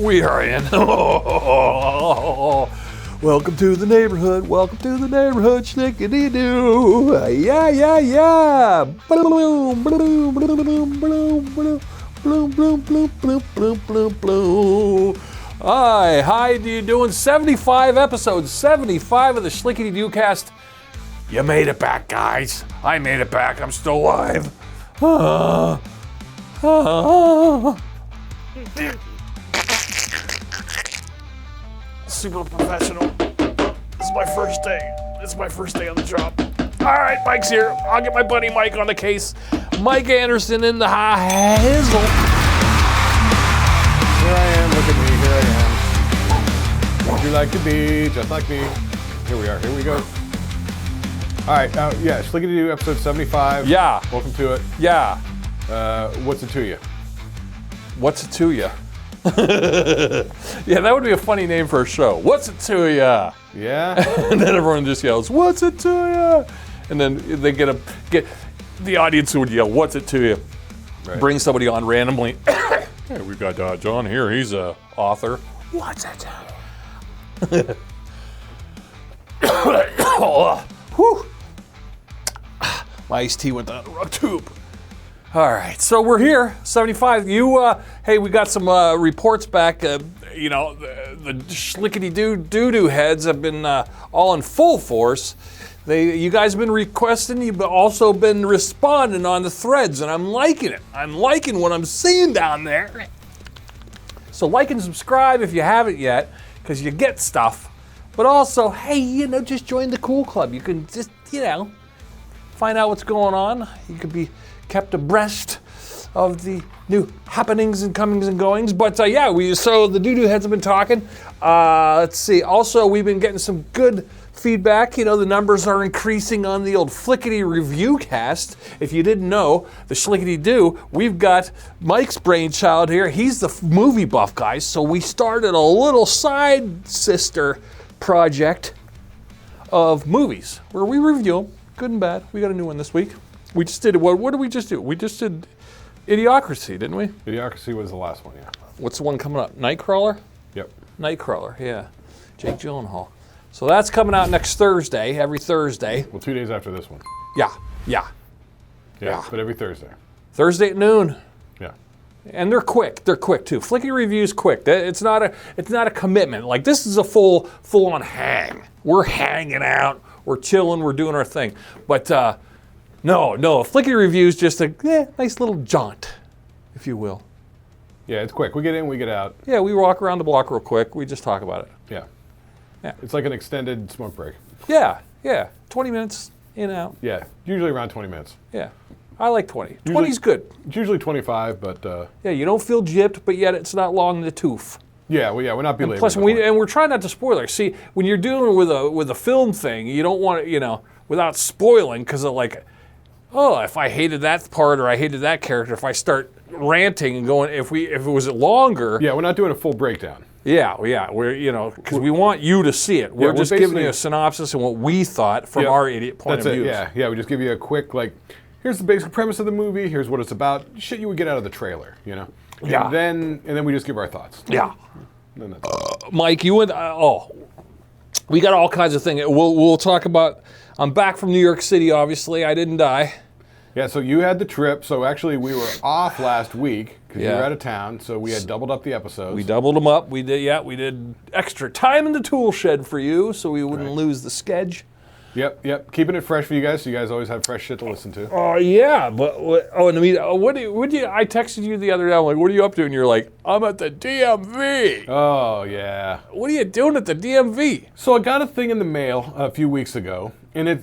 We are in. Welcome to the neighborhood. Welcome to the neighborhood. Shlicketty doo. Yeah, yeah, yeah. Bloom, bloom, bloom, bloom, bloom, bloom, bloom, bloom, bloom, bloom, bloom, bloom, bloom. Hi, how you doing? 75 episodes, 75 of the Shlicketty Doo cast. You made it back, guys. I made it back. I'm still alive. Super professional. This is my first day. This is my first day on the job. All right, Mike's here. I'll get my buddy Mike on the case. Mike Anderson in the hizzle. Here I am. Look at me. Here I am. Would you like to be just like me? Here we are. Here we go. All right. Yeah, Shlicketty Doo, episode 75. Yeah. Welcome to it. Yeah. What's it to you? What's it to ya? Yeah, that would be a funny name for a show. What's it to ya? Yeah. And then everyone just yells, "What's it to ya?" And then they get the audience would yell, "What's it to ya?" Right. Bring somebody on randomly. Hey, we've got John here. He's a author. What's it to ya? Whew. My iced tea went down the wrong tube. All right, so we're here, 75. Hey, we got some reports back. The Shlicketty Doo heads have been all in full force. You guys have been requesting, you've also been responding on the threads, and I'm liking it. I'm liking what I'm seeing down there. So like and subscribe if you haven't yet, because you get stuff. But also, hey, just join the cool club. You can just, find out what's going on. You could be kept abreast of the new happenings and comings and goings. But so the doo-doo heads have been talking. Let's see. Also, we've been getting some good feedback. The numbers are increasing on the old Shlicketty review cast. If you didn't know, the Shlicketty Doo, we've got Mike's brainchild here. He's the movie buff guy. So we started a little side sister project of movies where we review them, good and bad. We got a new one this week. We just did, what did we just do? We just did Idiocracy, didn't we? Idiocracy was the last one, yeah. What's the one coming up? Nightcrawler? Yep. Nightcrawler, yeah. Jake Gyllenhaal. So that's coming out next Thursday, every Thursday. Well, 2 days after this one. Yeah. But every Thursday. Thursday at noon. Yeah. And they're quick. They're quick too. Shlicketty Review's quick. It's not a commitment. Like, this is a full on hang. We're hanging out. We're chilling. We're doing our thing. But no. Shlicketty Review is just a nice little jaunt, if you will. Yeah, it's quick. We get in, we get out. Yeah, we walk around the block real quick. We just talk about it. Yeah. Yeah. It's like an extended smoke break. Yeah. 20 minutes in and out. Yeah, usually around 20 minutes. Yeah. I like 20. 20's good. It's usually 25, but... Yeah, you don't feel gypped, but yet it's not long in the tooth. Yeah, we're not belaboring. Plus, we're trying not to spoil it. See, when you're dealing with a film thing, you don't want it, without spoiling, because of if I hated that part or I hated that character, if I start ranting and going, if it was longer. Yeah, we're not doing a full breakdown. Yeah, we're because we want you to see it. We're just giving you a synopsis and what we thought from our idiot point of view. Yeah, we just give you a quick here's the basic premise of the movie. Here's what it's about. Shit, you would get out of the trailer, Yeah. And then we just give our thoughts. Yeah. Mike, you went. We got all kinds of things. We'll talk about. I'm back from New York City. Obviously, I didn't die. Yeah. So you had the trip. So actually, we were off last week because you were out of town. So we had doubled up the episodes. We doubled them up. We did extra time in the tool shed for you, so we wouldn't lose the schedule. Yep. Keeping it fresh for you guys, so you guys always have fresh shit to listen to. Oh yeah, but I texted you the other day. I'm like, what are you up to? And you're like, I'm at the DMV. Oh yeah. What are you doing at the DMV? So I got a thing in the mail a few weeks ago, and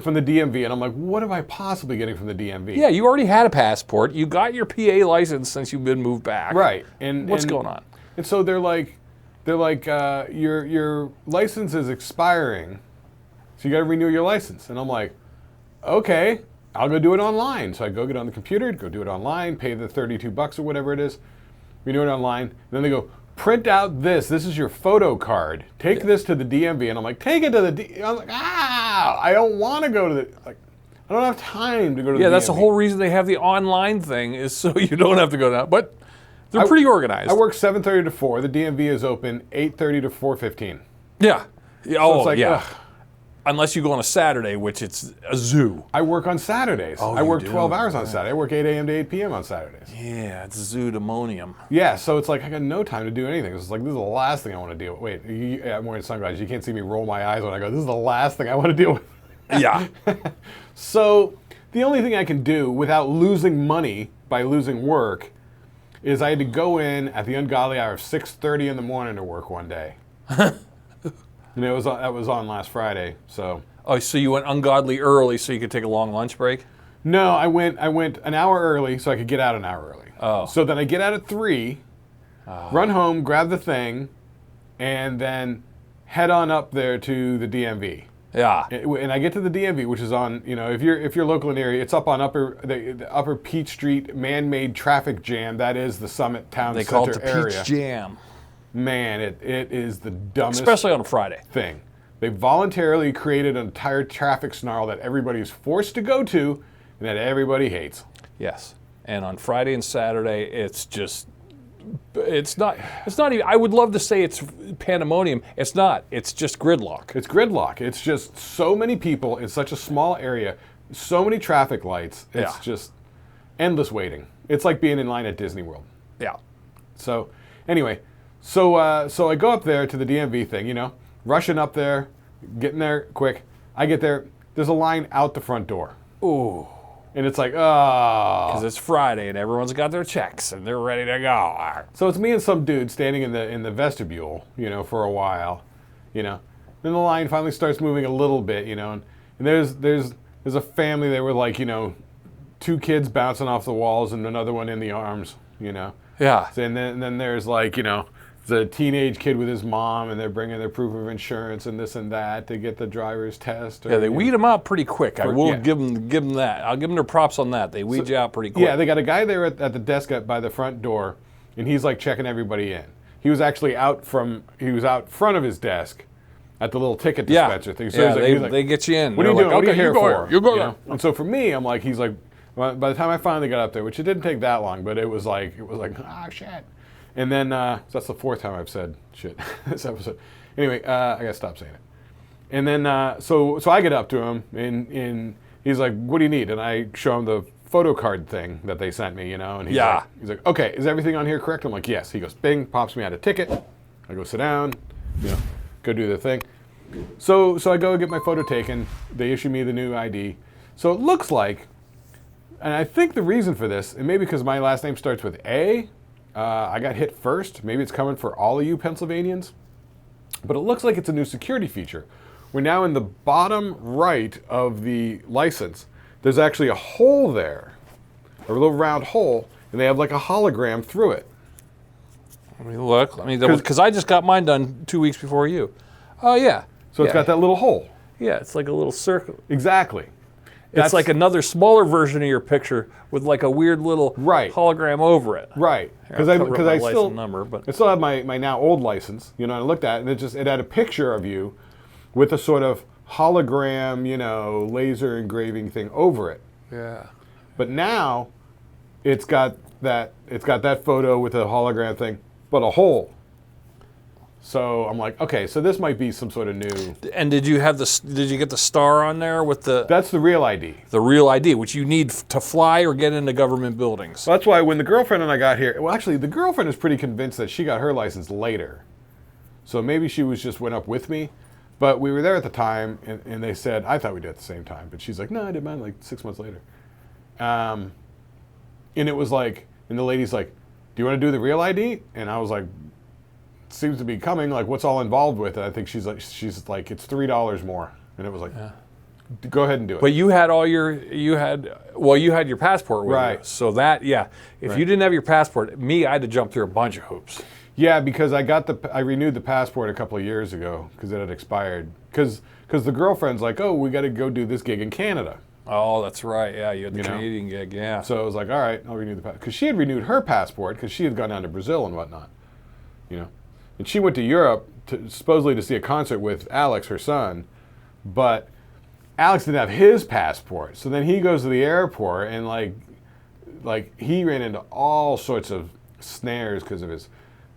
from the DMV, and I'm like, what am I possibly getting from the DMV? Yeah, you already had a passport. You got your PA license since you've been moved back. Right. What's going on? And so they're like, your license is expiring. So you got to renew your license. And I'm like, okay, I'll go do it online. So I go get on the computer, go do it online, pay the $32 or whatever it is, renew it online. And then they go, print out this. This is your photo card. Take this to the DMV. And I'm like, take it to the I'm like, I don't want to go to the, I don't have time to go to the DMV. Yeah, that's the whole reason they have the online thing is so you don't have to go down. But They're pretty organized. I work 7:30 to 4. The DMV is open 8:30 to 4:15. Yeah. Oh, it's like, yeah. ugh. Unless you go on a Saturday, which it's a zoo. I work on Saturdays. Oh, I you work do? 12 hours on Saturday. I work 8 a.m. to 8 p.m. on Saturdays. Yeah, it's zoodemonium. Yeah, so it's like I got no time to do anything. It's like, this is the last thing I want to deal with. Wait, I'm wearing sunglasses. You can't see me roll my eyes when I go, this is the last thing I want to deal with. Yeah. So the only thing I can do without losing money by losing work is I had to go in at the ungodly hour of 6:30 in the morning to work one day. And that was on last Friday, so... Oh, so you went ungodly early so you could take a long lunch break? No, I went an hour early so I could get out an hour early. Oh. So then I get out at 3, run home, grab the thing, and then head on up there to the DMV. Yeah. And I get to the DMV, which is on, if you're local in the area, it's up on the upper Peach Street man-made traffic jam. That is the Summit Town They Center call it the area. Peach Jam. Man, it is the dumbest Especially on a Friday. thing. They voluntarily created an entire traffic snarl that everybody is forced to go to and that everybody hates. Yes. And on Friday and Saturday, it's not even, I would love to say it's pandemonium. It's not. It's just gridlock. It's gridlock. It's just so many people in such a small area, so many traffic lights. It's just endless waiting. It's like being in line at Disney World. Yeah. So anyway, so I go up there to the DMV thing, rushing up there, getting there quick. I get there. There's a line out the front door. Ooh. And it's like, oh. Because it's Friday and everyone's got their checks and they're ready to go. So it's me and some dude standing in the vestibule, for a while, Then the line finally starts moving a little bit, and there's a family there with like, 2 kids bouncing off the walls and another one in the arms, Yeah. And then there's like, the teenage kid with his mom, and they're bringing their proof of insurance and this and that to get the driver's test. Yeah, they weed them out pretty quick. I will yeah. give them that. I'll give them their props on that. They weed you out pretty quick. Yeah, they got a guy there at the desk by the front door, and he's like checking everybody in. He was actually out front of his desk at the little ticket dispenser thing. So they get you in. What are you doing? Like, What are you here for? You go there. And so for me, he's like, well, by the time I finally got up there, which it didn't take that long, but it was like, shit. And then, so that's the 4th time I've said shit this episode. Anyway, I gotta stop saying it. And then, so I get up to him, and he's like, what do you need? And I show him the photo card thing that they sent me, and he's like, okay, is everything on here correct? I'm like, yes. He goes, bing, pops me out a ticket. I go sit down, go do the thing. So I go get my photo taken. They issue me the new ID. So it looks like, and I think the reason for this, and maybe because my last name starts with A, I got hit first. Maybe it's coming for all of you Pennsylvanians. But it looks like it's a new security feature. We're now in the bottom right of the license. There's actually a hole there, a little round hole, and they have like a hologram through it. Let me look. Because I just got mine done 2 weeks before you. Oh, yeah. So it's got that little hole. Yeah, it's like a little circle. Exactly. It's like another smaller version of your picture with like a weird little hologram over it. Right. Because I still have my now old license, and I looked at it, and it had a picture of you with a sort of hologram, laser engraving thing over it. Yeah. But now it's got that photo with a hologram thing, but a hole. So I'm like, okay, so this might be some sort of new. And did you get the star on there with the? That's the real ID. The real ID, which you need to fly or get into government buildings. Well, that's why when the girlfriend and I got here, well, actually, the girlfriend is pretty convinced that she got her license later. So maybe she went up with me, but we were there at the time, and they said, I thought we did at the same time, but she's like, no, I did mine like 6 months later. And it was like, and the lady's like, do you want to do the real ID? And I was like, seems to be coming, like what's all involved with it? I think she's like it's $3 more, and it was like, go ahead and do it. But you had you had your passport with you, so that if you didn't have your passport, I had to jump through a bunch of hoops. Yeah, because I renewed the passport a couple of years ago because it had expired. Because the girlfriend's like, oh, we got to go do this gig in Canada. Oh, that's right. Yeah, you had the Canadian gig. Yeah. So I was like, all right, I'll renew the passport because she had renewed her passport because she had gone down to Brazil and whatnot, And she went to Europe supposedly to see a concert with Alex, her son, but Alex didn't have his passport. So then he goes to the airport and like he ran into all sorts of snares because of his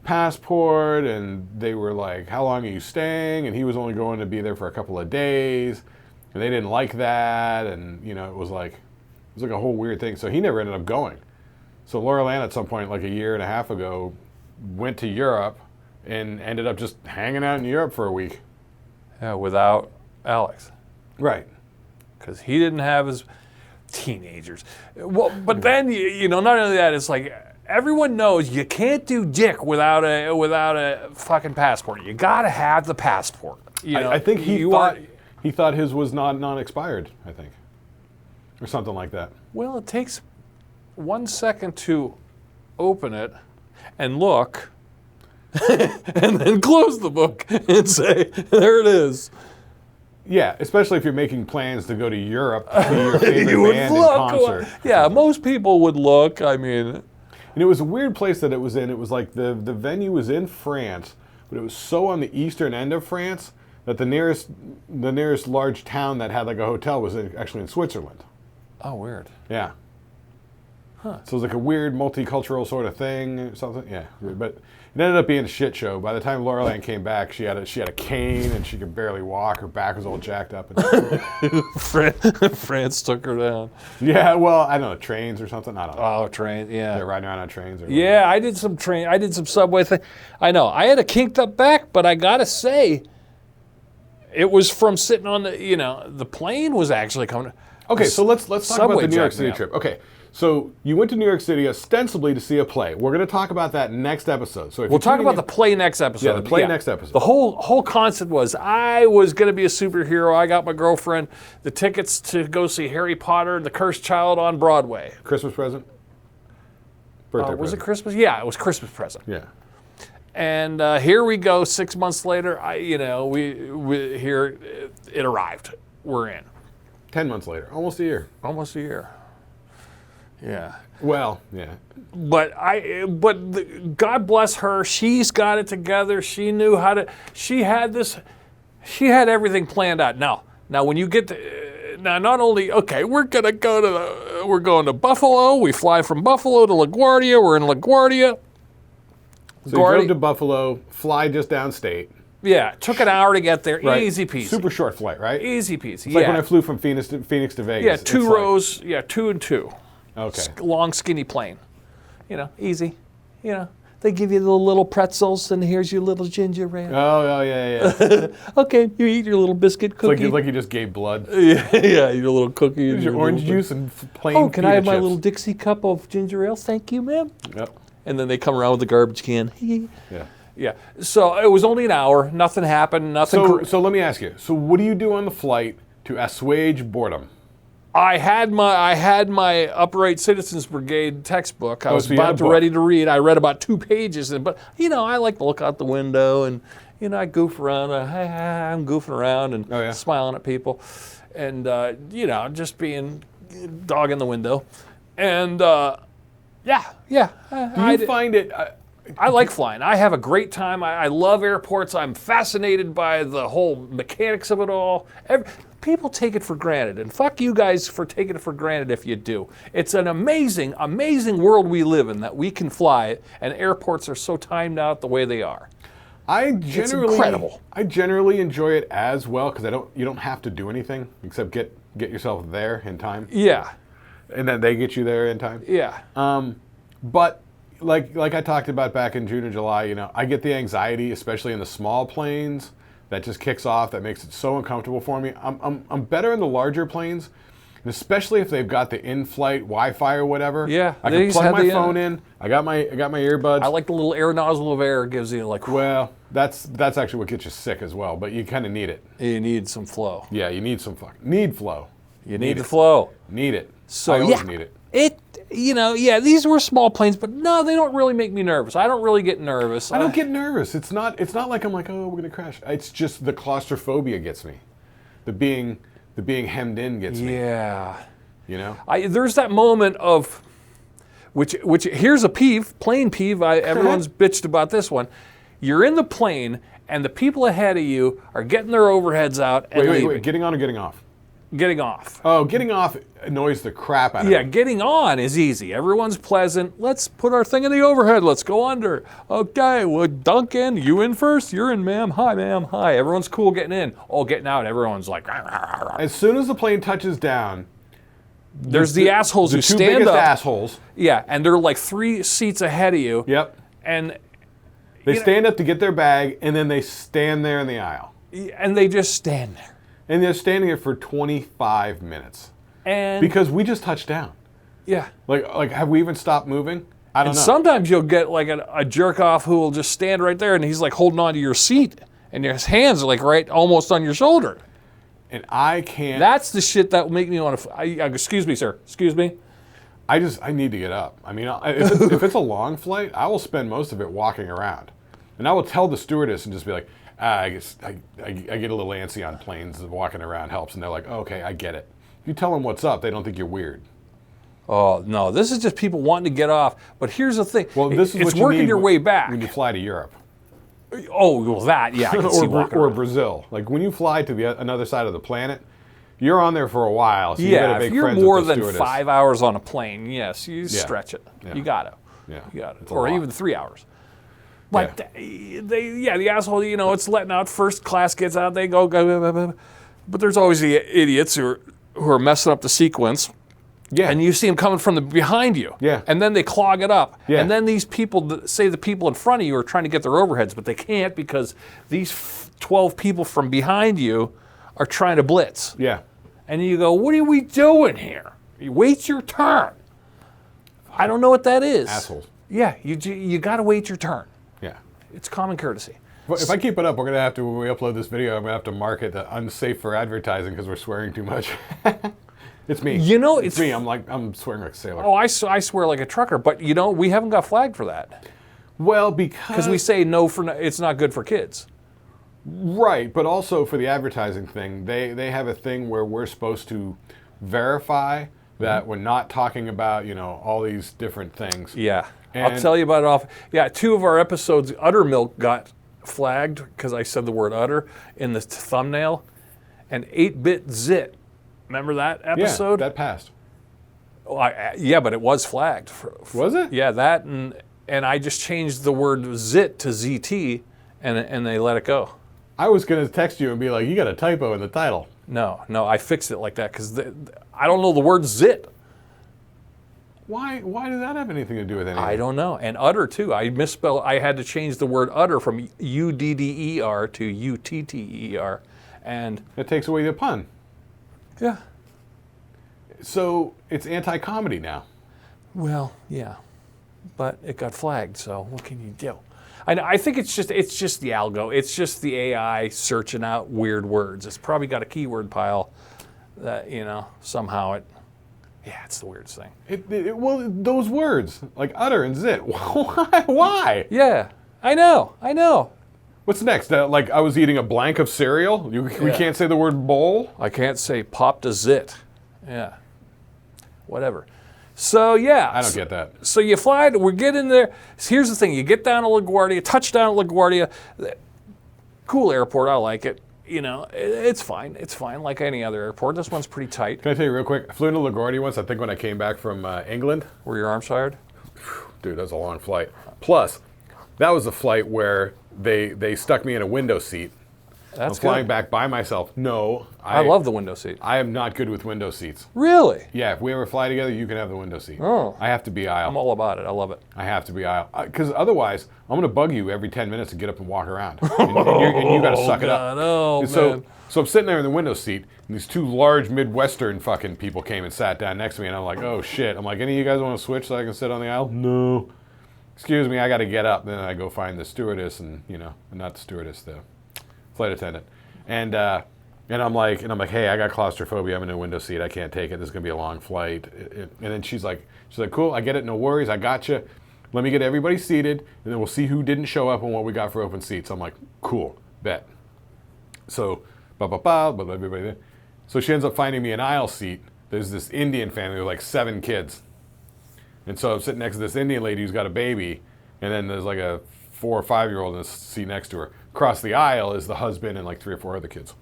passport, and they were like, how long are you staying? And he was only going to be there for a couple of days, and they didn't like that, and it was like a whole weird thing. So he never ended up going. So Laurel Ann at some point, like a year and a half ago, went to Europe and ended up just hanging out in Europe for a week. Yeah, without Alex. Right. Because he didn't have his teenagers. Well, but then, not only that, it's like everyone knows you can't do dick without a fucking passport. You got to have the passport. I think he thought his was non-expired, I think. Or something like that. Well, it takes 1 second to open it and look and then close the book and say, there it is. Yeah, especially if you're making plans to go to Europe to see your favorite band in concert. Yeah, most people would look. I mean, and it was a weird place that it was in. It was like the venue was in France, but it was so on the eastern end of France that the nearest large town that had like a hotel was actually in Switzerland. Oh, weird. Yeah. Huh. So it was like a weird multicultural sort of thing or something. Yeah, but it ended up being a shit show. By the time Laurel Ann came back, she had a cane and she could barely walk. Her back was all jacked up. France took her down. Yeah, well, I don't know, trains or something. I don't know. Oh, trains, yeah. They're riding around on trains. Or yeah, I did some subway thing. I know, I had a kinked up back, but I gotta say, it was from sitting on the plane was actually coming. Okay, so let's talk about the New York City trip. Okay. So you went to New York City ostensibly to see a play. We're going to talk about that next episode. So we'll talk about the play next episode. Yeah, the play next episode. The whole concept was I was going to be a superhero. I got my girlfriend the tickets to go see Harry Potter and the Cursed Child on Broadway. Christmas present? Birthday present. Was it Christmas? Yeah, it was Christmas present. Yeah. And here we go. 6 months later, we here it arrived. We're in. 10 months later, almost a year. Almost a year. Yeah. Well, yeah. But God bless her. She's got it together. She knew how to. She had everything planned out. Now when you get to, not only we're going to Buffalo. We fly from Buffalo to LaGuardia. We're in LaGuardia. So you drove to Buffalo, fly just downstate. Yeah, it took an hour to get there. Right. Easy peasy. Super short flight, right? Easy peasy. It's like when I flew from Phoenix to Vegas. Yeah, two rows. Yeah, 2 and 2. Okay. Long, skinny plane. Easy. They give you the little pretzels, and here's your little ginger ale. Oh, yeah. Okay, you eat your little biscuit cookie. It's like you just gave blood. Yeah, your little cookie. Here's your orange juice and plain Oh, can I have chips. my little Dixie cup of ginger ale? Thank you, ma'am. Yep. And then they come around with the garbage can. Yeah. Yeah. So it was only an hour. Nothing happened. Nothing. So let me ask you. So what do you do on the flight to assuage boredom? I had my Upright Citizens Brigade textbook. I was ready to read. I read about 2 pages, but I like to look out the window and I goof around. I'm goofing around and smiling at people, and just being dog in the window, and Do you find it? I like flying. I have a great time. I love airports. I'm fascinated by the whole mechanics of it all. People take it for granted, and fuck you guys for taking it for granted if you do. It's an amazing, amazing world we live in that we can fly, and airports are so timed out the way they are. It's incredible. I generally enjoy it as well because you don't have to do anything except get yourself there in time. Yeah. And then they get you there in time. Yeah. But like I talked about back in June and July, I get the anxiety, especially in the small planes, that just kicks off. That makes it so uncomfortable for me. I'm better in the larger planes, and especially if they've got the in-flight Wi-Fi or whatever. Yeah, I can plug my phone in. I got my earbuds. I like the little air nozzle of air it gives you like. Well, that's actually what gets you sick as well. But you kind of need it. You need some flow. Yeah, you need some flow. You need the flow. Need it. So I always need it. These were small planes, but no, they don't really make me nervous. I don't really get nervous. I don't get nervous. It's not like I'm like, oh, we're gonna crash. It's just the claustrophobia gets me. The being hemmed in gets me. Yeah. There's that moment of which here's a plane peeve. Everyone's bitched about this one. You're in the plane and the people ahead of you are getting their overheads out and leaving. Wait, getting on or getting off? Getting off. Oh, getting off annoys the crap out of Yeah, me. getting on is easy. Everyone's pleasant. Let's put our thing in the overhead. Let's go under. Okay, well, Duncan, you in first? You're in, ma'am. Hi, ma'am. Hi. Everyone's cool getting in. Oh, getting out, everyone's like, "Rah, rah, rah." As soon as the plane touches down, There's the assholes the who two stand biggest up. assholes. Yeah, and they're like 3 seats ahead of you. Yep. And They stand up to get their bag, and then they stand there in the aisle. they just stand there. And they're standing there for 25 minutes. And Because we just touched down. yeah. Like, have we even stopped moving? I don't And know. sometimes you'll get like a jerk off who will just stand right there and he's like holding on to your seat and his hands are like right almost on your shoulder. And I can't. That's the shit that will make me want to. Excuse me, sir. Excuse me. I need to get up. I mean, if it's a long flight, I will spend most of it walking around. And I will tell the stewardess and just be like, I guess I get a little antsy on planes. Walking around helps. And they're like, oh, okay, I get it. If you tell them what's up, they don't think you're weird. Oh, no. This is just people wanting to get off. But here's the thing. Well, this is it's what you working need your way back. when you fly to Europe. Oh, well, that, yeah. I can see walking or around. Brazil. Like when you fly to another side of the planet, you're on there for a while. So you Yeah, gotta make if you're friends more with the than stewardess. 5 hours on a plane, yes, you stretch it. Yeah. You got to. Yeah. You got it. It's a Or lot. even 3 hours. But the asshole, it's letting out. First class gets out, they go. But there's always the idiots who are messing up the sequence. Yeah. And you see them coming from behind you. Yeah. And then they clog it up. Yeah. And then these people, say the people in front of you are trying to get their overheads, but they can't because these 12 people from behind you are trying to blitz. Yeah. And you go, what are we doing here? You wait your turn. I don't know what that is. Assholes. Yeah, you got to wait your turn. Yeah. It's common courtesy. But if I keep it up, we're gonna have to, when we upload this video, I'm gonna have to mark it unsafe for advertising because we're swearing too much. It's me. It's me. I'm swearing like a sailor. Oh, I swear like a trucker, but we haven't got flagged for that. Well, because we say no it's not good for kids. right, but also for the advertising thing, they have a thing where we're supposed to verify that we're not talking about all these different things. Yeah. I'll And- tell you about it off. Yeah, 2 of our episodes, Udder Milk got flagged because I said the word udder in the thumbnail. And 8-Bit Zit, remember that episode? Yeah, that passed. Yeah, but it was flagged. Was it? Yeah, that and I just changed the word zit to ZT and they let it go. I was gonna text you and be like, you got a typo in the title. No, I fixed it like that because I don't know the word zit. Why did that have anything to do with anything? I don't know. And udder too. I misspelled. I had to change the word udder from UDDER to UTTER, and It takes away the pun. yeah. So it's anti-comedy now. Well, yeah, but it got flagged. So what can you do? I think it's just the algo. It's just the AI searching out weird words. It's probably got a keyword pile that somehow it. Yeah, it's the weirdest thing. Well, those words like udder and zit. Why? Yeah, I know. What's next? Like I was eating a blank of cereal. We can't say the word bowl. I can't say popped a zit. Yeah. Whatever. So yeah. I don't get that. So you fly, we're getting there. Here's the thing, you get down to LaGuardia, touchdown at LaGuardia. Cool airport, I like it. It's fine. It's fine like any other airport. This one's pretty tight. Can I tell you real quick? I flew into LaGuardia once, I think when I came back from England. Were your arms tired? Dude, that was a long flight. Plus, that was a flight where they stuck me in a window seat. That's I'm flying good. back by myself. No. I love the window seat. I am not good with window seats. Really? Yeah, if we ever fly together, you can have the window seat. Oh. I have to be aisle. I'm all about it. I love it. I have to be aisle. Because otherwise, I'm going to bug you every 10 minutes to get up and walk around. And you got to suck it up. God, oh, And so, man. so I'm sitting there in the window seat, and these 2 large Midwestern fucking people came and sat down next to me, and I'm like, oh shit. I'm like, any of you guys want to switch so I can sit on the aisle? No. Excuse me, I got to get up. Then I go find the stewardess, and not the stewardess, the flight attendant. And I'm like, hey, I got claustrophobia. I'm in a window seat. I can't take it. This is gonna be a long flight. And then she's like, cool. I get it. No worries. I got you. Let me get everybody seated, and then we'll see who didn't show up and what we got for open seats. I'm like, cool, bet. So, everybody there. So she ends up finding me an aisle seat. There's this Indian family with like 7 kids, and so I'm sitting next to this Indian lady who's got a baby, and then there's like a 4 or 5-year-old in the seat next to her. Across the aisle is the husband and like 3 or 4 other kids.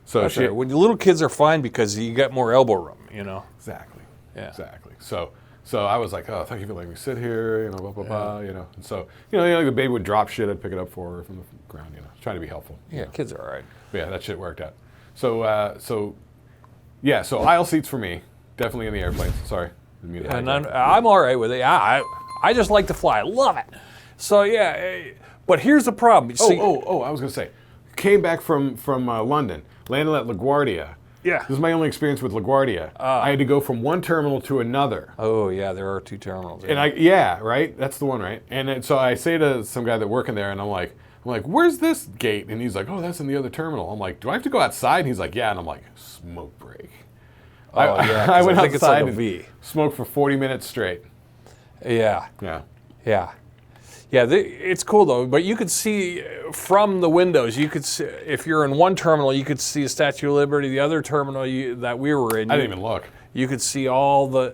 So That's right. When little kids are fine because you got more elbow room, you know. Exactly. Yeah. Exactly. So I was like, oh, thank you for letting me sit here, you know, blah, blah, blah, you know. And so, the baby would drop shit, I'd pick it up for her from the ground, you know, trying to be helpful. Yeah, kids are all right. But yeah, that shit worked out. So aisle seats for me, definitely in the airplane. Sorry. And I'm all right with it. I just like to fly. I love it. So, yeah, but here's the problem. See, I was going to say, came back from London, landed at LaGuardia. Yeah. This is my only experience with LaGuardia. I had to go from one terminal to another. Oh, yeah, there are 2 terminals. And right? That's the one, right? And then, so I say to some guy that working there, and I'm like, where's this gate? And he's like, oh, that's in the other terminal. I'm like, do I have to go outside? And he's like, yeah. And I'm like, smoke break. Oh, yeah. I went I think outside it's like a V. and smoked for 40 minutes straight. Yeah. Yeah. Yeah. Yeah, it's cool though, but you could see from the windows, you could see, if you're in one terminal, you could see the Statue of Liberty. The other terminal that we were in, I didn't even look. You could see all the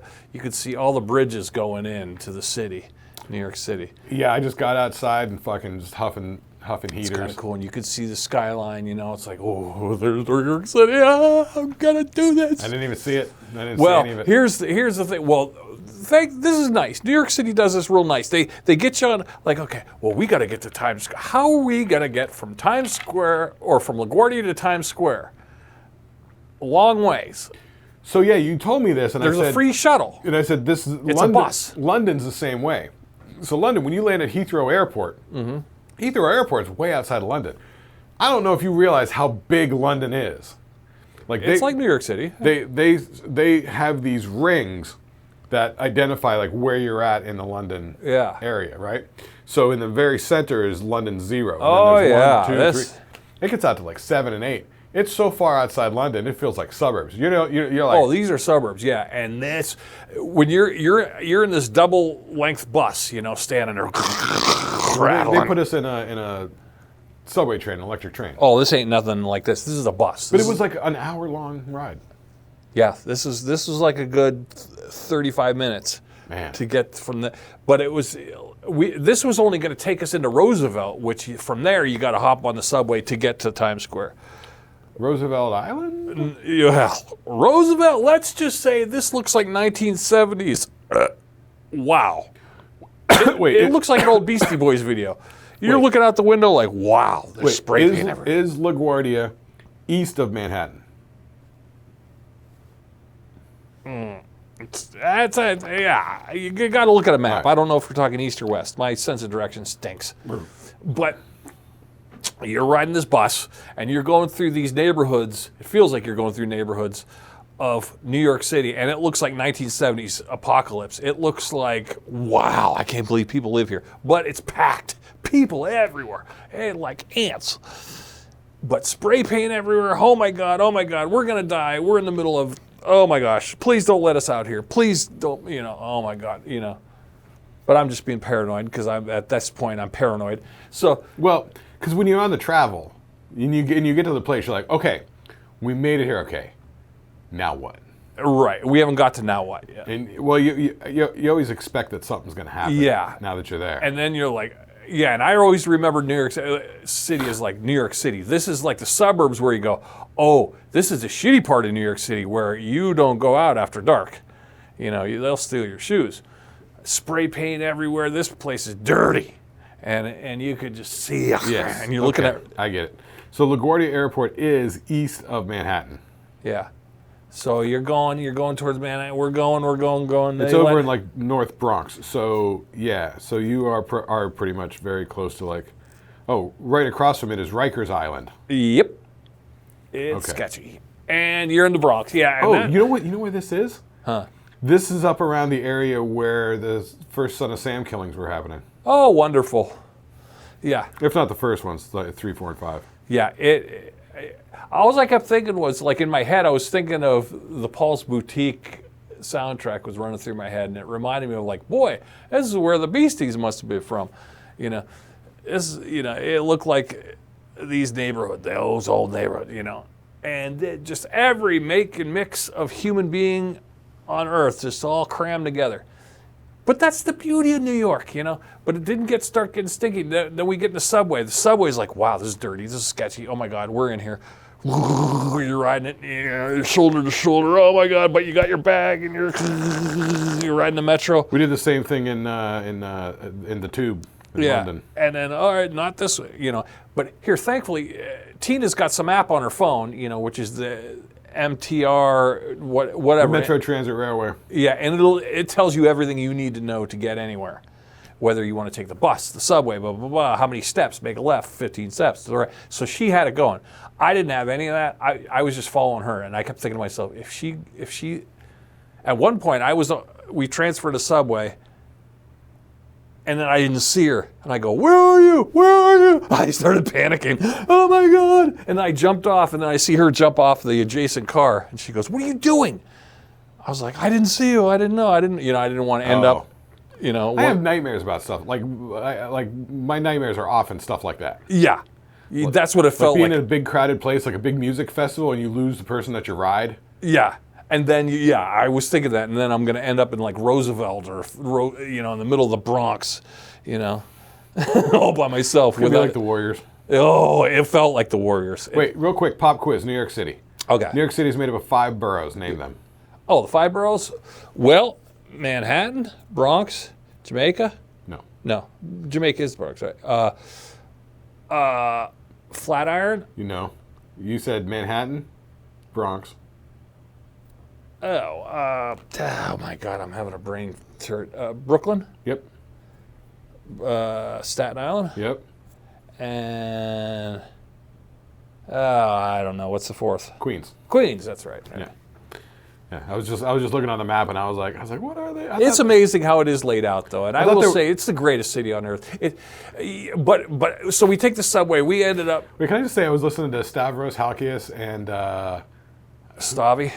bridges going into the city, New York City. Yeah, I just got outside and fucking just huffing heaters. It's kind of cool, and you could see the skyline. You know, it's like, oh, there's New York City. I'm gonna do this. I didn't even see it. I didn't see any of it. Here's the thing. Well, this is nice. New York City does this real nice. They get you on, like, okay, well, we got to get to Times Square. How are we going to get from Times Square or from LaGuardia to Times Square? Long ways. So yeah, you told me this, and there's I said, a free shuttle. And I said, it's London, a bus. London's the same way. So London, when you land at Heathrow Airport, Heathrow Airport is way outside of London. I don't know if you realize how big London is. Like it's like New York City. They have these rings that identify like where you're at in the London area, right? So in the very center is London 0. Oh, yeah. 1, 2, 3. It gets out to like 7 and 8. It's so far outside London, it feels like suburbs. You're like, oh, these are suburbs, yeah. And this, when you're in this double length bus, standing there, rattling. They put us in a subway train, an electric train. Oh, this ain't nothing like this. This is a bus. But it was like an hour-long ride. Yeah, this was like a good 35 minutes to get from the. But it was this was only going to take us into Roosevelt, which from there you got to hop on the subway to get to Times Square. Roosevelt Island? Yeah, Roosevelt. Let's just say this looks like 1970s. Wow. It looks like an old Beastie Boys video. You're looking out the window like, wow, there's spray paint everywhere. Is LaGuardia east of Manhattan? Yeah, you got to look at a map. Right. I don't know if we're talking east or west. My sense of direction stinks. But you're riding this bus, and you're going through these neighborhoods. It feels like you're going through neighborhoods of New York City, and it looks like 1970s apocalypse. It looks like, wow, I can't believe people live here. But it's packed. People everywhere, and like ants. But spray paint everywhere. Oh my God, we're going to die. We're in the middle of... Oh my gosh, please don't let us out here. Please don't, oh my God, But I'm just being paranoid because at this point I'm paranoid. So, well, because when you're on the travel and you get to the place, you're like, okay, we made it here, okay. Now what? Right, we haven't got to now what yet. And well, you always expect that something's going to happen. Yeah. Now that you're there. And then you're like, yeah, and I always remember New York City as like New York City. This is like the suburbs where you go, oh, this is the shitty part of New York City where you don't go out after dark. They'll steal your shoes. Spray paint everywhere. This place is dirty. And you could just see it. Yes. And you're looking at... I get it. So LaGuardia Airport is east of Manhattan. Yeah. So you're going towards Manhattan. We're going. It's over in like North Bronx. So yeah, so you are pretty much very close to like, right across from it is Rikers Island. Yep. It's sketchy. And you're in the Bronx. Yeah. You know where this is? Huh. This is up around the area where the first Son of Sam killings were happening. Oh, wonderful. Yeah. If not the first ones, like 3, 4, and 5. Yeah. All I kept thinking was, like in my head, I was thinking of the Paul's Boutique soundtrack was running through my head, and it reminded me of like, boy, this is where the Beasties must have been from. It looked like these neighborhoods, those old neighborhoods, and just every make and mix of human being on earth just all crammed together. But that's the beauty of New York, But it didn't start getting stinky. Then we get in the subway. The subway's like, wow, this is dirty. This is sketchy. Oh my God, we're in here. You're riding it, shoulder to shoulder. Oh my God! But you got your bag and you're riding the metro. We did the same thing in the tube in London. And then all right, not this way, But here, thankfully, Tina's got some app on her phone, which is the MTR whatever. Metro Transit Railway. Yeah, and it tells you everything you need to know to get anywhere. Whether you want to take the bus, the subway, blah, blah, blah, how many steps, make a left, 15 steps. So she had it going. I didn't have any of that. I was just following her, and I kept thinking to myself, if she, at one point, we transferred a subway, and then I didn't see her, and I go, where are you? Where are you? I started panicking. Oh my God. And I jumped off, and then I see her jump off the adjacent car, and she goes, what are you doing? I was like, I didn't see you. I didn't know. I didn't want to end up. I have nightmares about stuff. Like my nightmares are often stuff like that. Yeah. That's what it felt like. Being in a big crowded place, like a big music festival, and you lose the person that you ride. Yeah. And then, I was thinking that, and then I'm going to end up in like Roosevelt or, in the middle of the Bronx, all by myself. Could be like the Warriors. Oh, it felt like the Warriors. Wait, real quick, pop quiz, New York City. Okay. New York City is made up of 5 boroughs. Name them. Oh, the 5 boroughs? Well, Manhattan, Bronx, Jamaica? No. Jamaica is Bronx, right? Flatiron? You said Manhattan, Bronx. Oh my God, I'm having a brain Brooklyn? Yep. Staten Island? Yep. And I don't know, what's the 4th? Queens, that's right. Yeah. Yeah, I was just looking on the map, and I was like, what are they? It's amazing how it is laid out, though, and I will say it's the greatest city on earth. But so we take the subway. We ended up. Wait, can I just say I was listening to Stavros Halkias and Stavi,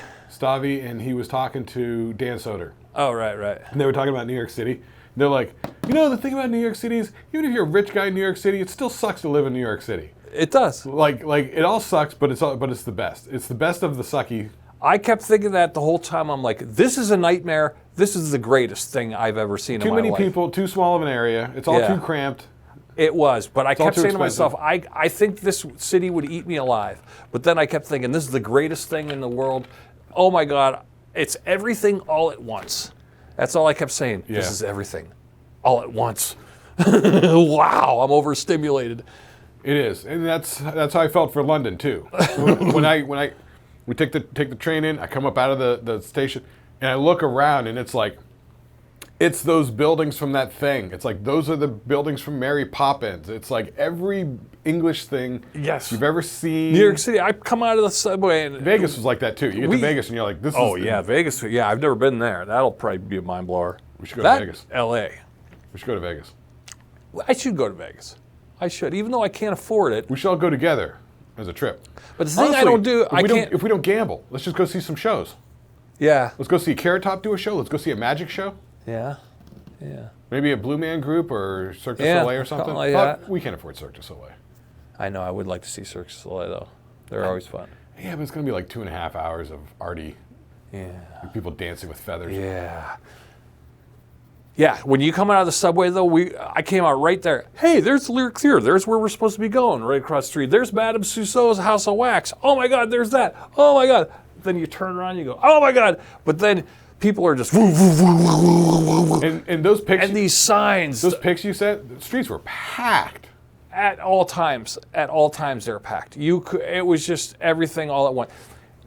and he was talking to Dan Soder. Oh, right. And they were talking about New York City. They're like, the thing about New York City is, even if you're a rich guy in New York City, it still sucks to live in New York City. It does. Like it all sucks, but it's the best. It's the best of the sucky. I kept thinking that the whole time. I'm like, this is a nightmare. This is the greatest thing I've ever seen in my life. Too many people, too small of an area. It's all too cramped. It was, but I kept saying to expensive. myself, I think this city would eat me alive. But then I kept thinking, this is the greatest thing in the world. Oh my God, it's everything all at once. That's all I kept saying. Yeah. This is everything, all at once. Wow, I'm overstimulated. It is, and that's how I felt for London too. when we take the train in, I come up out of the station, and I look around, and it's like, it's those buildings from that thing. It's like, those are the buildings from Mary Poppins. It's like every English thing you've ever seen. New York City, I come out of the subway. And Vegas was like that too. You get to Vegas, and you're like, this is... Oh, yeah, Vegas. Yeah, I've never been there. That'll probably be a mind blower. We should go to Vegas. L.A. We should go to Vegas. I should go to Vegas. I should, even though I can't afford it. We should all go together as a trip. But the thing I don't do, if we don't gamble, let's just go see some shows. Yeah. Let's go see Carrot Top do a show. Let's go see a magic show. Yeah. Maybe a Blue Man Group or Cirque du Soleil or something. Like that. We can't afford Cirque du Soleil. I know. I would like to see Cirque du Soleil, though. They're always fun. Yeah, but it's going to be like 2.5 hours of arty. Yeah. People dancing with feathers. Yeah. Yeah, when you come out of the subway, though, I came out right there. Hey, there's the Lyric Theater. There's where we're supposed to be going, right across the street. There's Madame Tussauds House of Wax. Oh, my God, there's that. Oh, my God. Then you turn around and you go, oh, my God. But then people are just... And those pics... And these signs... Those pics you sent, the streets were packed. At all times they're packed. It was just everything all at once.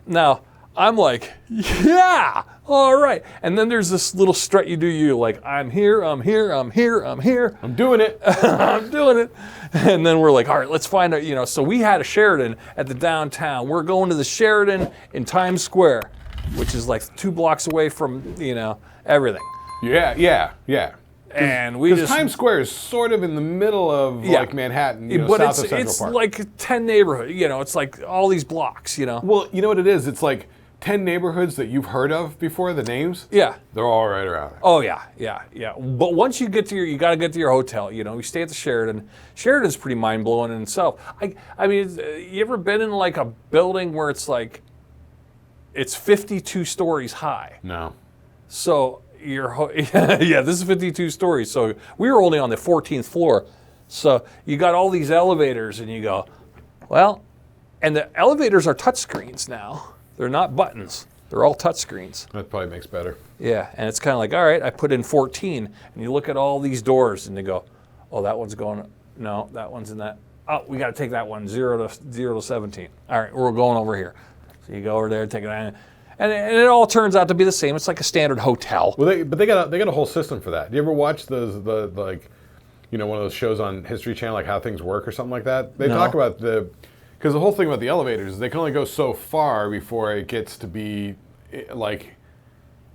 Now, I'm like, yeah, all right. And then there's this little strut you do. You like, I'm here. I'm doing it. I'm doing it. And then we're like, all right, let's find out, so we had a Sheraton at the downtown. We're going to the Sheraton in Times Square, which is like 2 blocks away from, everything. Yeah. And we just... Times Square is sort of in the middle of like Manhattan, but south of Central it's Park. like 10 neighborhoods, it's like all these blocks, Well, you know what it is? It's like 10 neighborhoods that you've heard of before, the names? Yeah. They're all right around there. Oh, yeah. But once you get to you got to get to your hotel, you stay at the Sheraton. Sheraton's pretty mind-blowing in itself. I mean, you ever been in like a building where it's like, it's 52 stories high? No. So this is 52 stories. So we were only on the 14th floor. So you got all these elevators and you go, well, And the elevators are touchscreens now. They're not buttons. They're all touchscreens. That probably makes better. Yeah, and it's kind of like, all right, I put in 14, and you look at all these doors, and they go, oh, that one's going, no, that one's in that. Oh, we got to take that one, 0 to 17. All right, we're going over here. So you go over there, take it, and it all turns out to be the same. It's like a standard hotel. Well, they got a whole system for that. Do you ever watch the like, you know, one of those shows on History Channel, like How Things Work or something like that? They talk about because the whole thing about the elevators is they can only go so far before it gets to be like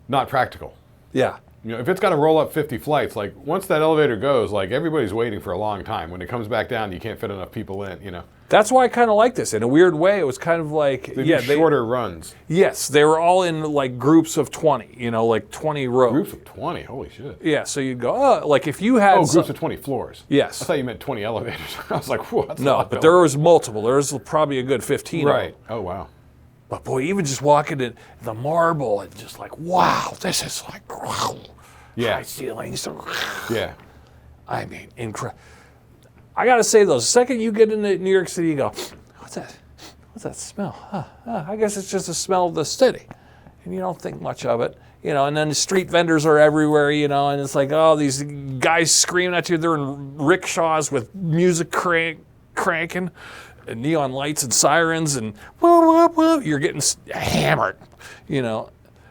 not practical. Yeah. You know, if it's got to roll up 50 flights, like once that elevator goes, like everybody's waiting for a long time. When it comes back down, you can't fit enough people in, you know. That's why I kind of like this. In a weird way, it was kind of like, They do shorter runs. Yes, they were all in like groups of 20, you know, like 20 rows. Groups of 20, holy shit. Yeah, so you'd go, oh, like if you had... groups of 20 floors. Yes. I thought you meant 20 elevators. I was like, whoa, that's a No, lot but of there was multiple. There was probably a good 15 of Right. them. Oh, wow. But boy, even just walking in the marble and just like, wow, this is like, wow. Yeah. High ceilings. Yeah. I mean, incredible. I got to say, though, the second you get into New York City, you go, what's that? What's that smell? I guess it's just the smell of the city. And you don't think much of it. You know, and then the street vendors are everywhere, you know, and it's like, oh, these guys screaming at you. They're in rickshaws with music cranking and neon lights and sirens and you're getting hammered, you know.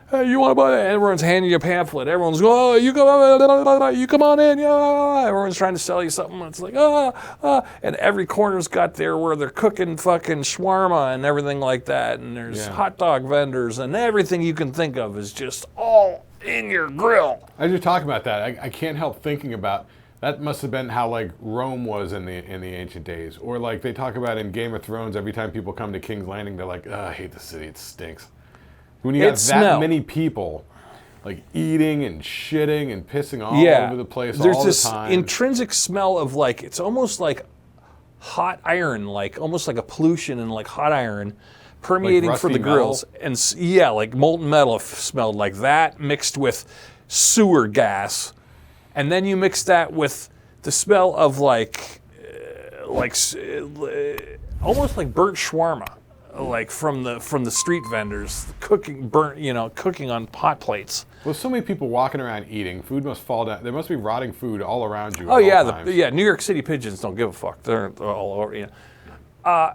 Hey, you want to buy that? Everyone's handing you a pamphlet. Everyone's going, oh, you come on in, yeah. Everyone's trying to sell you something. It's like, and every corner's got there where they're cooking fucking shawarma and everything like that. And there's hot dog vendors and everything you can think of is just all in your grill. As you're talking about that, I can't help thinking about that must have been how like Rome was in the ancient days, or like they talk about in Game of Thrones. Every time people come to King's Landing, they're like, I hate the city. It stinks. When you got that many people, like eating and shitting and pissing all over the place all the time. There's this intrinsic smell of like, it's almost like hot iron, like almost like a pollution and like hot iron permeating like for the grills. And like molten metal smelled like that mixed with sewer gas. And then you mix that with the smell of like almost like burnt shawarma. Like from the street vendors cooking on hot plates. Well, so many people walking around eating. Food must fall down. There must be rotting food all around you. Oh yeah, New York City pigeons don't give a fuck. They're all over. You know,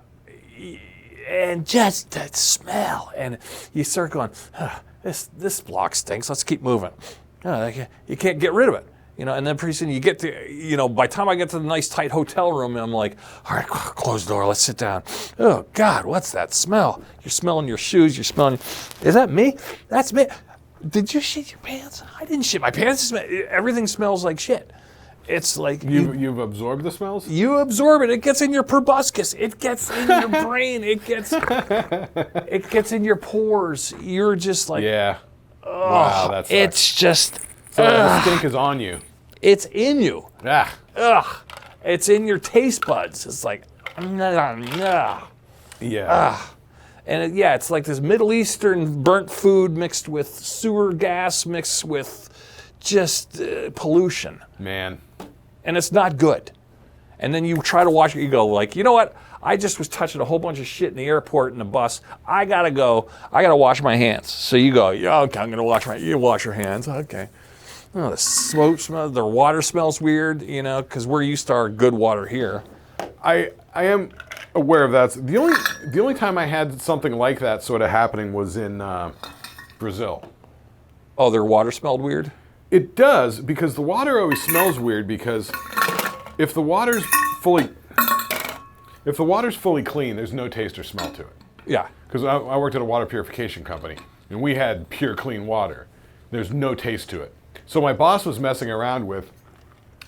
and just that smell, and you start going, this block stinks. Let's keep moving. You can't get rid of it. You know, and then pretty soon you get to, you know, by the time I get to the nice tight hotel room, I'm like, all right, close the door, let's sit down. Oh, God, what's that smell? You're smelling your shoes, you're smelling, is that me? That's me. Did you shit your pants? I didn't shit my pants. Everything smells like shit. It's like... You've absorbed the smells? You absorb it. It gets in your proboscis. It gets in your brain. It gets in your pores. You're just like... Yeah. Wow, that's... It's just... So the stink is on you. It's in you. Ah. Ugh. It's in your taste buds. It's like, Yeah. And it's like this Middle Eastern burnt food mixed with sewer gas, mixed with just pollution. Man. And it's not good. And then you try to wash it, you go like, you know what? I just was touching a whole bunch of shit in the airport in the bus. I gotta wash my hands. So you go, yeah, okay, I'm gonna you wash your hands, okay. Oh, the smoke smell, the water smells weird, you know, because we're used to our good water here. I am aware of that. The only time I had something like that sort of happening was in Brazil. Oh, their water smelled weird? It does, because the water always smells weird, because if the water's fully clean, there's no taste or smell to it. Yeah. Because I worked at a water purification company, and we had pure, clean water. There's no taste to it. So my boss was messing around with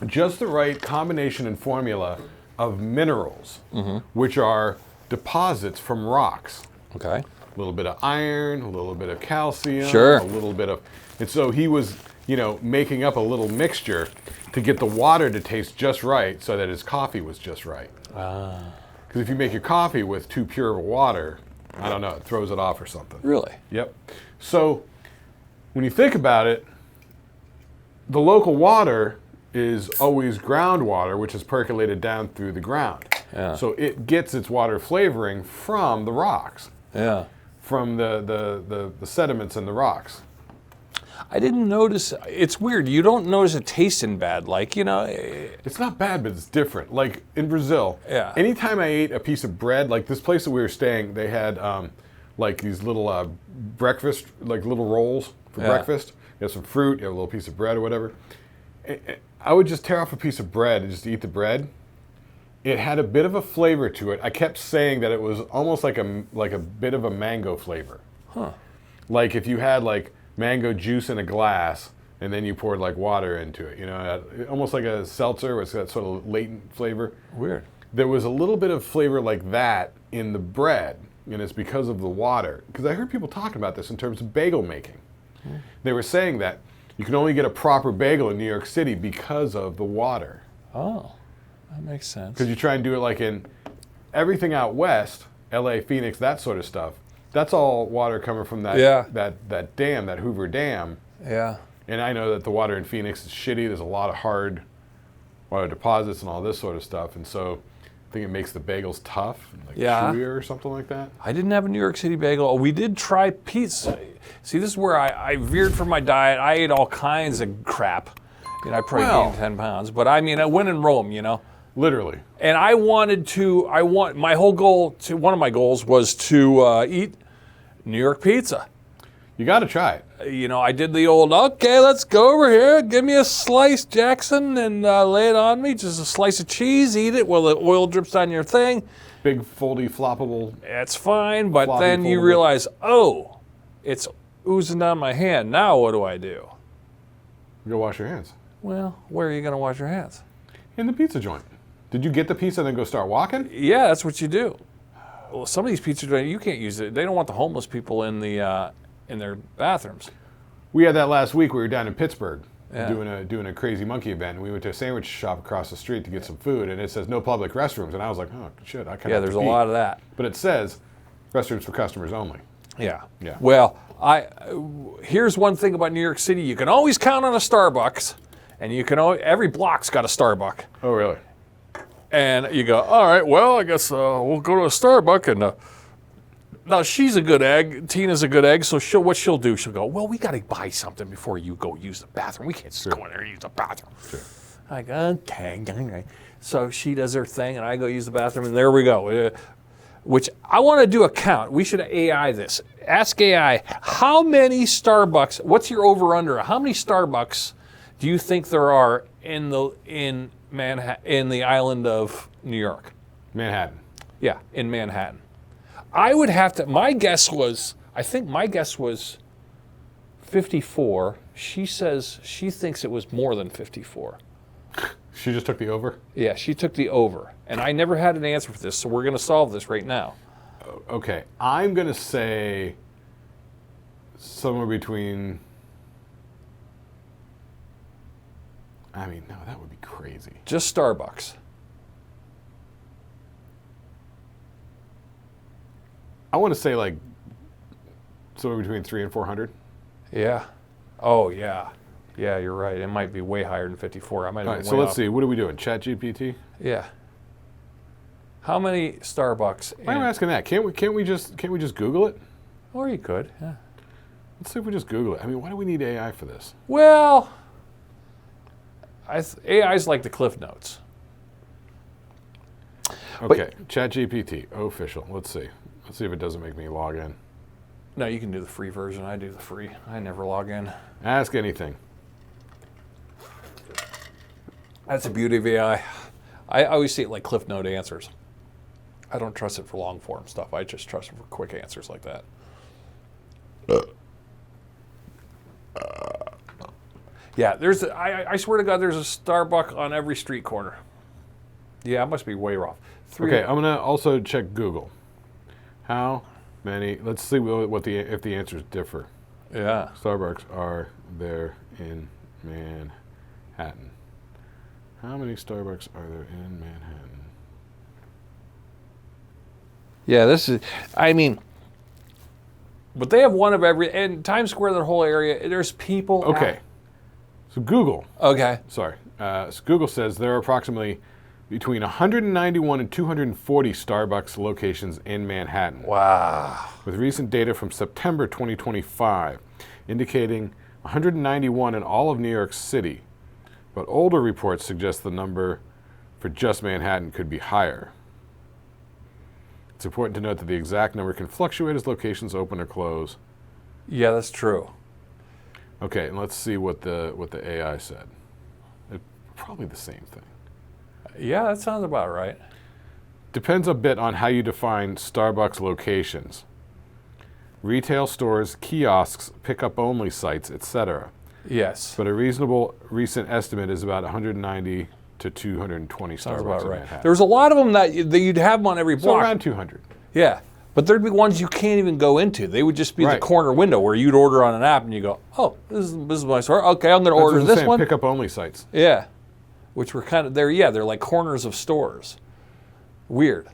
just the right combination and formula of minerals, which are deposits from rocks. Okay. A little bit of iron, a little bit of calcium, sure. A little bit of... And so he was, making up a little mixture to get the water to taste just right so that his coffee was just right. Because if you make your coffee with too pure of water, I don't know, it throws it off or something. Really? Yep. So when you think about it, the local water is always groundwater, which is percolated down through the ground. Yeah. So it gets its water flavoring from the rocks, Yeah. from the sediments in the rocks. I didn't notice. It's weird. You don't notice it tasting bad. Like, It's not bad, but it's different. Like in Brazil, Yeah. anytime I ate a piece of bread, like this place that we were staying, they had like these little breakfast, like little rolls for breakfast. You have some fruit, you have a little piece of bread or whatever. I would just tear off a piece of bread and just eat the bread. It had a bit of a flavor to it. I kept saying that it was almost like a bit of a mango flavor. Huh. Like if you had like mango juice in a glass and then you poured like water into it, almost like a seltzer with that sort of latent flavor. Weird. There was a little bit of flavor like that in the bread, and it's because of the water. Because I heard people talking about this in terms of bagel making. They were saying that you can only get a proper bagel in New York City because of the water. Oh, that makes sense. Because you try and do it like in everything out west, LA, Phoenix, that sort of stuff. That's all water coming from that that dam, that Hoover Dam. Yeah. And I know that the water in Phoenix is shitty. There's a lot of hard water deposits and all this sort of stuff. And so I think it makes the bagels tough, like chewier or something like that. I didn't have a New York City bagel. We did try pizza. See, this is where I veered from my diet. I ate all kinds of crap. I probably gained 10 pounds. But I mean, I went in Rome, Literally. And one of my goals was to eat New York pizza. You got to try it. I did the old, okay, let's go over here. Give me a slice, Jackson, and lay it on me. Just a slice of cheese, eat it while the oil drips on your thing. Big, foldy, floppable. That's fine, but then you realize, it's oozing down my hand. Now what do? You go wash your hands. Well, where are you going to wash your hands? In the pizza joint. Did you get the pizza and then go start walking? Yeah, that's what you do. Well, some of these pizza joints, you can't use it. They don't want the homeless people in their bathrooms. We had that last week. We were down in Pittsburgh doing a crazy monkey event, and we went to a sandwich shop across the street to get some food, and it says no public restrooms, and I was like, oh shit, I kind of there's a lot of that. But it says restrooms for customers only. Yeah. Yeah. Well, here's one thing about New York City: you can always count on a Starbucks, and every block's got a Starbucks. Oh really? And you go, all right, well, I guess we'll go to a Starbucks. And now she's a good egg. Tina's a good egg. So what she'll do, she'll go, well, we got to buy something before you go use the bathroom. We can't just go in there and use the bathroom. Sure. I go, okay. So she does her thing, and I go use the bathroom, and there we go. Which I want to do a count. We should AI this. Ask AI, how many Starbucks, what's your over-under? How many Starbucks do you think there are in Manhattan, in the island of New York? Manhattan. Yeah, in Manhattan. I would have to, my guess was 54. She says she thinks it was more than 54. She just took the over? Yeah, she took the over. And I never had an answer for this, so we're going to solve this right now. Okay, I'm going to say somewhere between... no, that would be crazy. Just Starbucks. I want to say like somewhere between 300 and 400. Yeah. Oh, yeah. Yeah, you're right. It might be way higher than 54. I might have All right, been so way let's off. see. What are we doing? ChatGPT? Yeah. How many Starbucks? Why am I asking that? Can't we just Google it? Or you could. Yeah. Let's see if we just Google it. Why do we need AI for this? Well, AI's like the Cliff Notes. Okay, ChatGPT official. Let's see. Let's see if it doesn't make me log in. No, you can do the free version. I do the free. I never log in. Ask anything. That's the beauty of AI. I always see it like Cliff Note answers. I don't trust it for long form stuff. I just trust it for quick answers like that. Yeah, I swear to God, there's a Starbucks on every street corner. Yeah, I must be way off. Okay, I'm gonna also check Google. How many? Let's see if the answers differ. Yeah. Starbucks are there in Manhattan? How many Starbucks are there in Manhattan? Yeah, but they have one of every, and Times Square, that whole area, there's people. Okay. So Google. Okay. Sorry. So Google says there are approximately between 191 and 240 Starbucks locations in Manhattan. Wow. With recent data from September 2025 indicating 191 in all of New York City. But older reports suggest the number for just Manhattan could be higher. It's important to note that the exact number can fluctuate as locations open or close. Yeah, that's true. Okay, and let's see what the AI said. It's probably the same thing. Yeah, that sounds about right. Depends a bit on how you define Starbucks locations. Retail stores, kiosks, pickup-only sites, etc. Yes. But a reasonable recent estimate is about 190 to 220 Sounds Starbucks about in right. Manhattan. There was a lot of them that you'd have them on every So block. around 200. Yeah. But there'd be ones you can't even go into. They would just be the Right. corner window where you'd order on an app and you go, oh, this is my store. Okay, I'm going to That's order what I'm this saying, one. pickup-only sites. Yeah. Which were kind of, they're like corners of stores. Weird.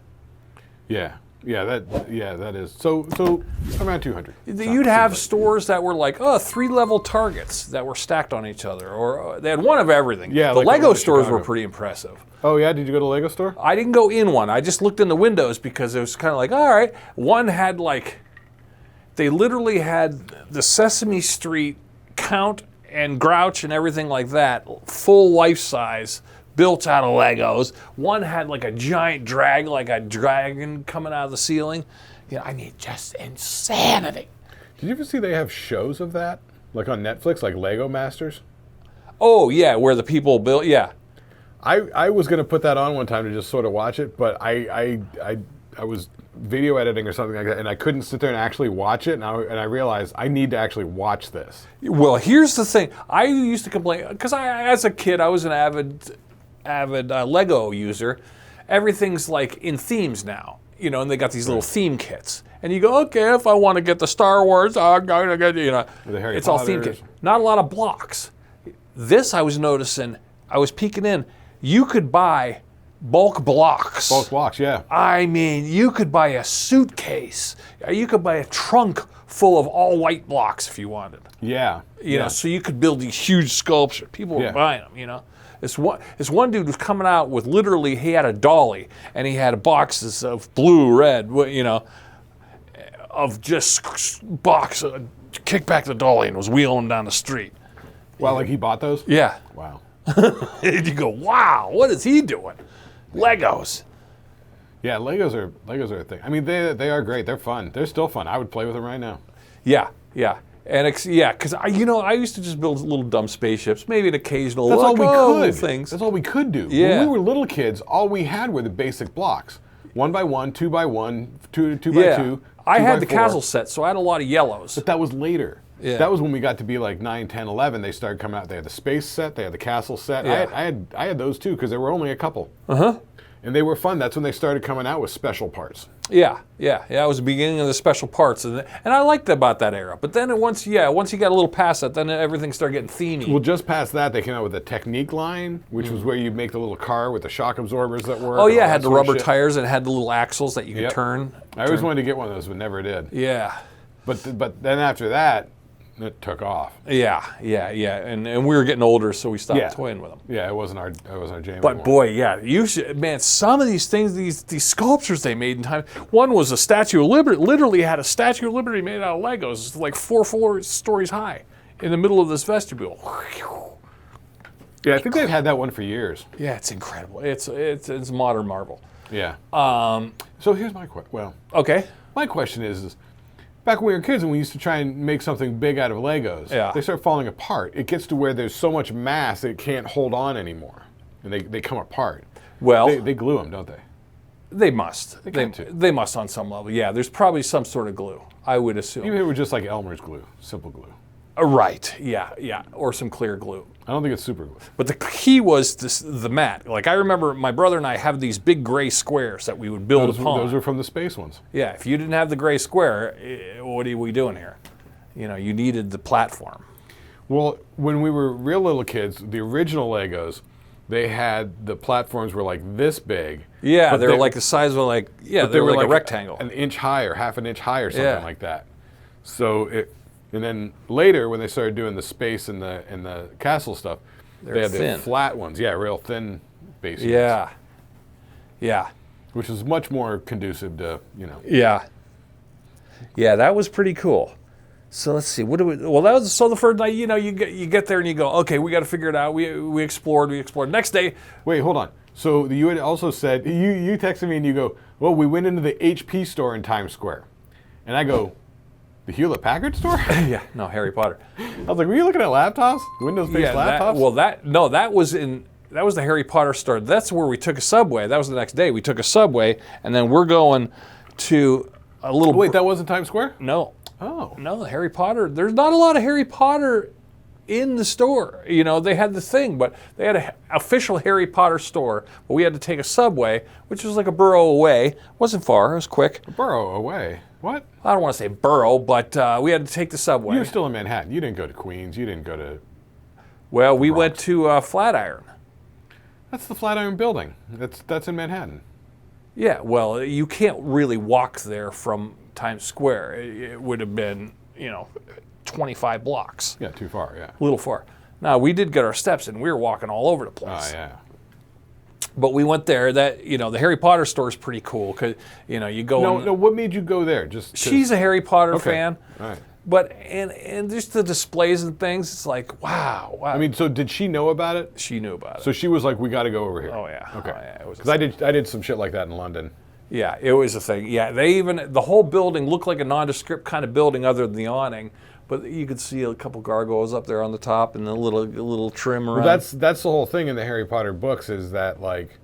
Yeah, that is. So around 200. You'd have stores that were like, 3-level Targets that were stacked on each other, or they had one of everything. Yeah, the like the Lego one in stores Chicago. were pretty impressive. Oh yeah, did you go to the Lego store? I didn't go in one. I just looked in the windows because it was kind of like, all right. One had they literally had the Sesame Street Count and Grouch and everything like that, full life size, built out of Legos. One had like a giant like a dragon coming out of the ceiling. I mean, just insanity. Did you ever see they have shows of that? Like on Netflix, like Lego Masters? Oh, yeah, where the people built, yeah. I was going to put that on one time to just sort of watch it, but I was video editing or something like that, and I couldn't sit there and actually watch it, and I realized I need to actually watch this. Well, here's the thing. I used to complain, because as a kid, I was an avid Lego user. Everything's like in themes now, and they got these little theme kits. And you go, okay, if I want to get the Star Wars, I'm going to get, The Harry it's all theme Potters. kit. Not a lot of blocks. This I was noticing, I was peeking in, you could buy bulk blocks. Bulk blocks, yeah. I mean, you could buy a suitcase. You could buy a trunk full of all white blocks if you wanted. Yeah. You know, so you could build these huge sculptures. People were buying them, This one dude was coming out with literally, he had a dolly, and he had boxes of blue, red, of just box, kicked back the dolly and was wheeling down the street. Well, like he bought those? Yeah. Wow. And you go, wow, what is he doing? Legos. Yeah, Legos are a thing. I mean, they are great. They're fun. They're still fun. I would play with them right now. Yeah. And because I used to just build little dumb spaceships, maybe an occasional That's all we could. things. That's all we could do. Yeah. When we were little kids, all we had were the basic blocks. 1 by 1, 2 by 1, 2 by 2. I 2 had by the 4. castle set, so I had a lot of yellows. But that was later. Yeah. That was when we got to be like 9, 10, 11. They started coming out. They had the space set. They had the castle set. Yeah. I had those too because there were only a couple. And they were fun. That's when they started coming out with special parts. Yeah. It was the beginning of the special parts, and I liked about that era. But then once you got a little past that, then everything started getting themey. Well, just past that, they came out with the Technique line, which was where you make the little car with the shock absorbers that work. Oh and yeah, all it had that the sort of rubber shit. tires and it had the little axles that you could turn. I always wanted to get one of those, but never did. Yeah. But then after that, it took off. Yeah. And we were getting older, so we stopped toying with them. Yeah, it wasn't our jam. But anymore. boy, yeah, you should, man. Some of these things, these sculptures they made in time. One was a Statue of Liberty. Literally had a Statue of Liberty made out of Legos. It's like 4 stories high, in the middle of this vestibule. Yeah, I think they've had that one for years. Yeah, it's incredible. It's modern marvel. Yeah. So here's my question. Well, Okay. my question is back when we were kids and we used to try and make something big out of Legos, they start falling apart. It gets to where there's so much mass it can't hold on anymore, and they come apart. Well, They glue them, don't they? they must. got to. They must on some level. Yeah, there's probably some sort of glue, I would assume. Even if it were just like Elmer's glue, simple glue. Right. Yeah. Or some clear glue. I don't think it's super glue. But the key was the mat. Like I remember my brother and I have these big gray squares that we would build upon. Those were from the space ones. Yeah, if you didn't have the gray square, what are we doing here? You needed the platform. Well, when we were real little kids, the original Legos, they had the platforms were like this big. Yeah, but they were like the size of they were like a rectangle. An inch high or half an inch high or something Yeah. like that. And then later when they started doing the space and the castle stuff, they had thin. the flat ones. Yeah, real thin base. Yeah. Yeah. which is much more conducive to, Yeah. Yeah, that was pretty cool. So let's see. What do we? Well, that was so the first night. You get there and you go, okay, we got to figure it out. We explored. Next day. Wait, hold on. So you had also said you texted me and you go, well, we went into the HP store in Times Square, and I go, the Hewlett Packard store? Yeah, no, Harry Potter. I was like, were you looking at laptops? Windows-based laptops? That was the Harry Potter store. That's where we took a subway. That was the next day. We took a subway, and then we're going to a little. Wait, that wasn't Times Square? No. Oh. No, Harry Potter. There's not a lot of Harry Potter in the store. They had the thing, but they had an official Harry Potter store. But we had to take a subway, which was like a borough away. It wasn't far. It was quick. A borough away? What? I don't want to say borough, but we had to take the subway. You were still in Manhattan. You didn't go to Queens. You didn't go to... Well, we went to Flatiron. That's the Flatiron building. That's in Manhattan. Yeah, well, you can't really walk there from Times Square. It would have been, 25 blocks. Yeah, too far, yeah. A little far. Now, we did get our steps in. We were walking all over the place. Oh, yeah. But we went there. The Harry Potter store is pretty cool because, you go. No, what made you go there? She's a Harry Potter fan. All right. But, and just the displays and things, it's like, wow. I mean, so did she know about it? She knew about it. So she was like, we got to go over here. Oh, yeah. Okay. Oh, yeah. Because I did some shit like that in London. Yeah, it was a thing. Yeah, the whole building looked like a nondescript kind of building other than the awning, but you could see a couple gargoyles up there on the top and a little trim around. Well, that's the whole thing in the Harry Potter books is that, like,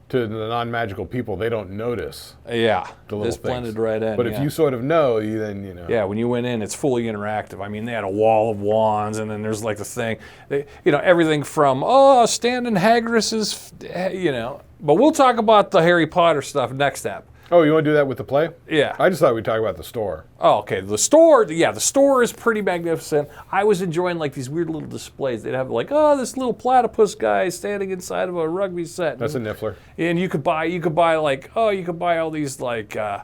to the non-magical people, they don't notice. Yeah, the little it's blended right in. But if you sort of know, then. Yeah, when you went in, it's fully interactive. I mean, they had a wall of wands, and then there's like the thing, everything from Stanton Hagris's, But we'll talk about the Harry Potter stuff next step. Oh, you want to do that with the play? Yeah. I just thought we'd talk about the store. Oh, okay. The store is pretty magnificent. I was enjoying like these weird little displays. They'd have like, this little platypus guy standing inside of a rugby set. That's a niffler. And you could buy all these like And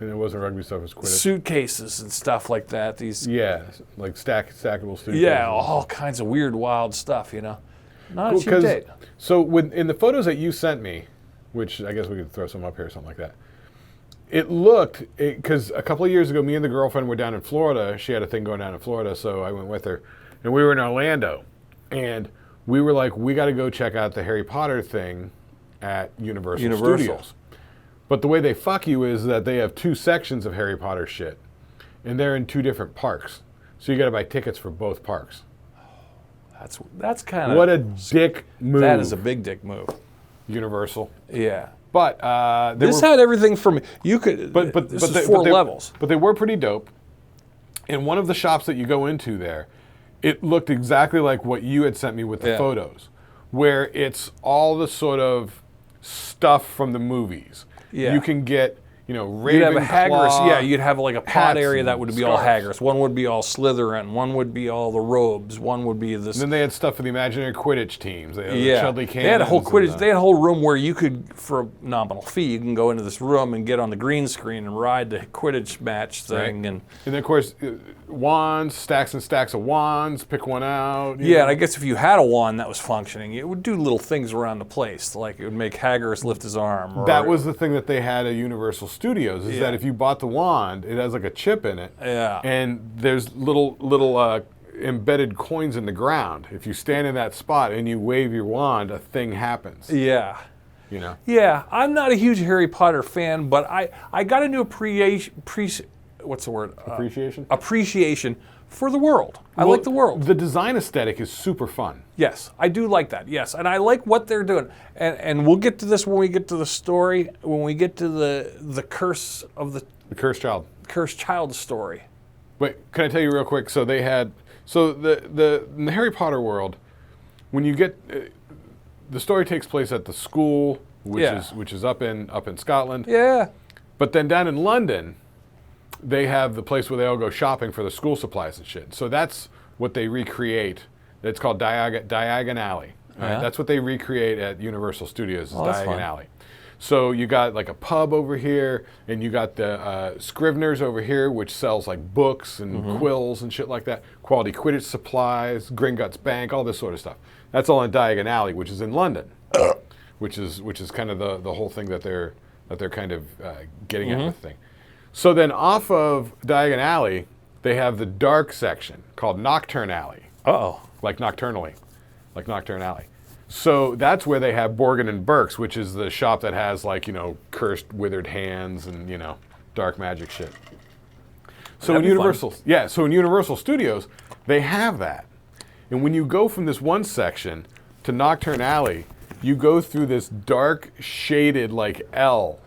it wasn't rugby stuff, it was Quidditch. suitcases and stuff like that. These like stackable suitcases. Yeah, all kinds of weird, wild stuff. Not a cheap date. So in the photos that you sent me, which I guess we could throw some up here or something like that. It looked, because a couple of years ago, me and the girlfriend were down in Florida. She had a thing going down in Florida, so I went with her. And we were in Orlando. And we were like, we got to go check out the Harry Potter thing at Universal Studios. But the way they fuck you is that they have 2 sections of Harry Potter shit. And they're in 2 different parks. So you got to buy tickets for both parks. That's kind of... What a dick move. That is a big dick move. Universal. Yeah. But this had everything from you could. This is 4 levels. But they were pretty dope. In one of the shops that you go into there, it looked exactly like what you had sent me with the photos, where it's all the sort of stuff from the movies. Yeah. You can get, Ravenclaw. You'd have a Hagris. Yeah, you'd have like a pod area that would be scarves. all Hagris. One would be all Slytherin. One would be all the robes. One would be this. And then they had stuff for the imaginary Quidditch teams. They had Chudley Cannons. They had a whole Quidditch. They had a whole room where you could, for a nominal fee, you can go into this room and get on the green screen and ride the Quidditch match thing. Right. And then of course, wands, stacks and stacks of wands. Pick one out. Yeah, and I guess if you had a wand that was functioning, it would do little things around the place, like it would make Hagris lift his arm. That was the thing that they had at Universal Studios. Is that if you bought the wand, it has like a chip in it. Yeah. And there's little embedded coins in the ground. If you stand in that spot and you wave your wand, a thing happens. Yeah. Yeah, I'm not a huge Harry Potter fan, but I got a new appreciation for the world. I like the world. The design aesthetic is super fun. Yes, I do like that. Yes, and I like what they're doing. And we'll get to this when we get to the story. When we get to the curse of the cursed child. Cursed child story. Wait, can I tell you real quick? So they had in the Harry Potter world, when you get the story takes place at the school, which is up in Scotland. Yeah. But then down in London, they have the place where they all go shopping for the school supplies and shit. So that's what they recreate. It's called Diagon Alley. Right? That's what they recreate at Universal Studios, is Diagon Alley. So you got like a pub over here, and you got the Scrivener's over here, which sells like books and quills and shit like that. Quality Quidditch supplies, Gringotts Bank, all this sort of stuff. That's all in Diagon Alley, which is in London. which is kind of the whole thing that they're kind of getting at with the thing. So then off of Diagon Alley, they have the dark section called Nocturne Alley. Uh-oh. Like nocturnally, like Nocturne Alley. So that's where they have Borgin and Burke's, which is the shop that has like, you know, cursed withered hands and, you know, dark magic shit. So in Universal, so in Universal Studios, they have that. And when you go from this one section to Nocturne Alley, you go through this dark shaded like L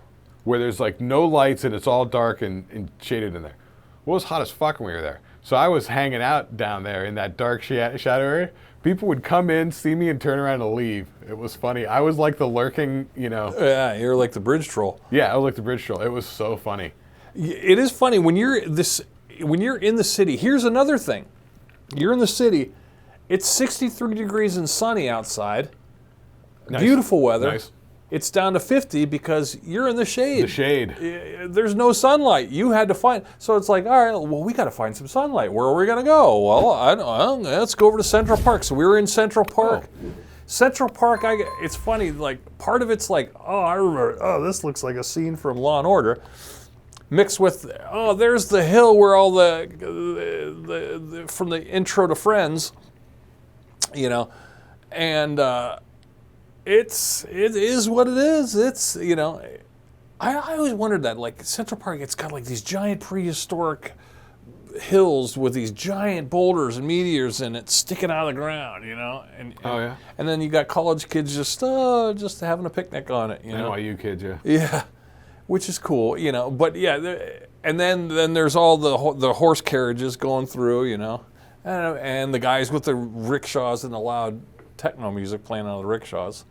where there's like no lights and it's all dark and shaded in there. Well, it was hot as fuck when we were there. So I was hanging out down there in that dark shadow area. People would come in, see me, and turn around and leave. It was funny. I was like the lurking, you know. Yeah, you're like the bridge troll. Yeah, I was like the bridge troll. It was so funny. It is funny when you're in the city. Here's another thing. You're in the city. It's 63 degrees and sunny outside. Nice. Beautiful weather. Nice. It's down to 50 because you're in the shade. The shade. There's no sunlight. You had to find. So it's like, all right, well, we got to find some sunlight. Where are we going to go? Well, I don't know. Let's go over to Central Park. So we were in Central Park. Oh. Central Park, it's funny, like, part of it's like, I remember, this looks like a scene from Law and Order. Mixed with, there's the hill where all the from the intro to Friends, you know, and it is what it is. It's, you know, I always wondered that, like, Central Park, it's got like these giant prehistoric hills with these giant boulders and meteors in it sticking out of the ground, you know, and then you got college kids just having a picnic on it, you know. NYU kids, yeah, which is cool, you know. But yeah, and then there's all the horse carriages going through, you know, and the guys with the rickshaws and the loud techno music playing on the rickshaws.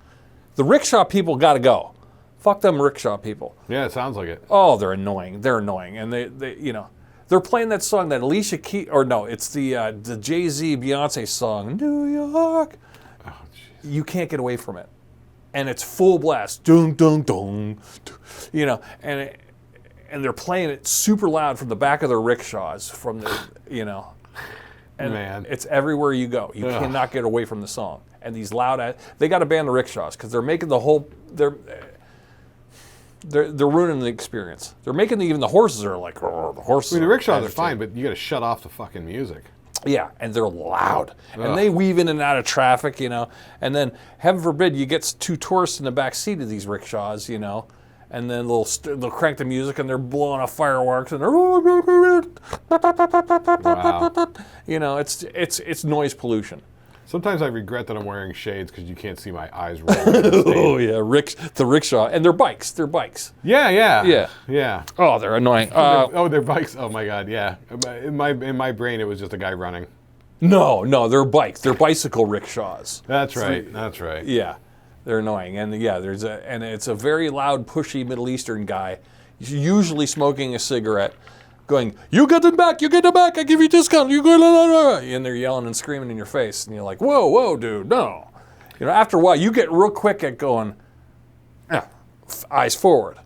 The rickshaw people got to go. Fuck them rickshaw people. Yeah, it sounds like it. Oh, they're annoying. They're annoying, and they you know. They're playing that song that Alicia Keys, or no, it's the Jay-Z Beyonce song, New York. Oh, jeez. You can't get away from it, and it's full blast, dun dun dun, you know, and they're playing it super loud from the back of their rickshaws, from the, you know, and man, it's everywhere you go. You cannot get away from the song, and these loud, they got to ban the rickshaws because they're making the whole They're ruining the experience. They're making even the horses are like, the horses. I mean, the rickshaws are fine, but you got to shut off the fucking music. Yeah, and they're loud, and they weave in and out of traffic, you know. And then, heaven forbid, you get two tourists in the back seat of these rickshaws, you know, and then they'll crank the music and they're blowing off fireworks and they're, wow. You know, it's noise pollution. Sometimes I regret that I'm wearing shades because you can't see my eyes rolling. Oh, yeah, the rickshaw. And they're bikes. Yeah. Oh, they're annoying. They're bikes. Oh, my God, yeah. In my brain, it was just a guy running. No, they're bikes. They're bicycle rickshaws. That's right. Yeah, they're annoying. And, yeah, and it's a very loud, pushy Middle Eastern guy, usually smoking a cigarette, going, you get it back, I give you a discount, you go, and they're yelling and screaming in your face, and you're like, whoa, dude, no. You know, after a while, you get real quick at going, eyes forward,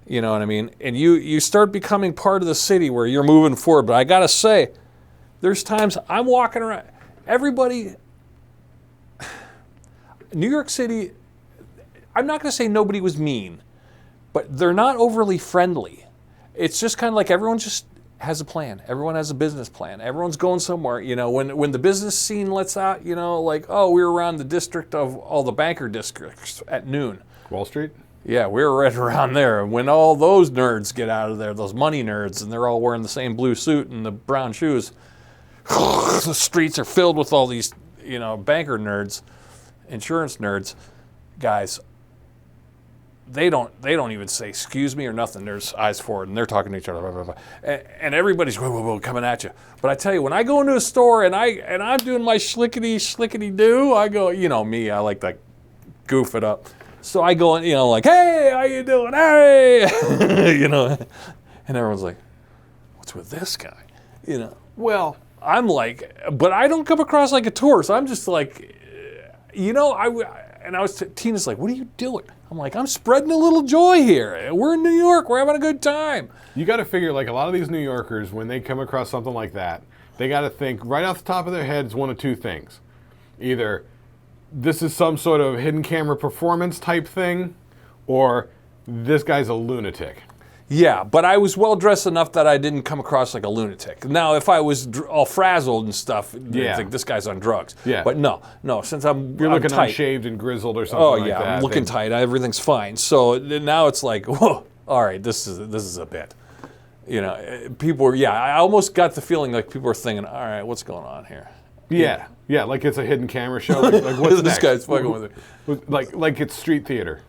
you know what I mean? And you start becoming part of the city where you're moving forward, but I gotta say, there's times I'm walking around, everybody, New York City, I'm not gonna say nobody was mean, but they're not overly friendly. It's just kind of like everyone just has a plan. Everyone has a business plan. Everyone's going somewhere. You know, when the business scene lets out, you know, like, we were around the district of all the banker districts at noon. Wall Street? Yeah, we were right around there. When all those nerds get out of there, those money nerds, and they're all wearing the same blue suit and the brown shoes, the streets are filled with all these, you know, banker nerds, insurance nerds, guys. They don't even say excuse me or nothing. There's eyes forward, and they're talking to each other, blah, blah, blah. And everybody's whoa, coming at you. But I tell you, when I go into a store and I'm doing my schlickety do, I go, you know me, I like to goof it up. So I go in, you know, like, hey, how you doing? Hey, you know, and everyone's like, what's with this guy? You know. Well, I'm like, but I don't come across like a tourist. I'm just like, you know, Tina's like, what are you doing? I'm like, I'm spreading a little joy here. We're in New York. We're having a good time. You got to figure, like, a lot of these New Yorkers, when they come across something like that, they got to think right off the top of their heads one of two things. Either this is some sort of hidden camera performance type thing, or this guy's a lunatic. Yeah, but I was well dressed enough that I didn't come across like a lunatic. Now, if I was all frazzled and stuff, you'd think this guy's on drugs. Yeah. But no, since I'm You're looking tight. unshaved and grizzled or something like that. I'm looking tight. Everything's fine. So now it's like, whoa, all right, this is a bit. You know, people were, I almost got the feeling like people were thinking, all right, what's going on here? Yeah, like it's a hidden camera show. Like what's this next? guy's fucking with it. Like it's street theater.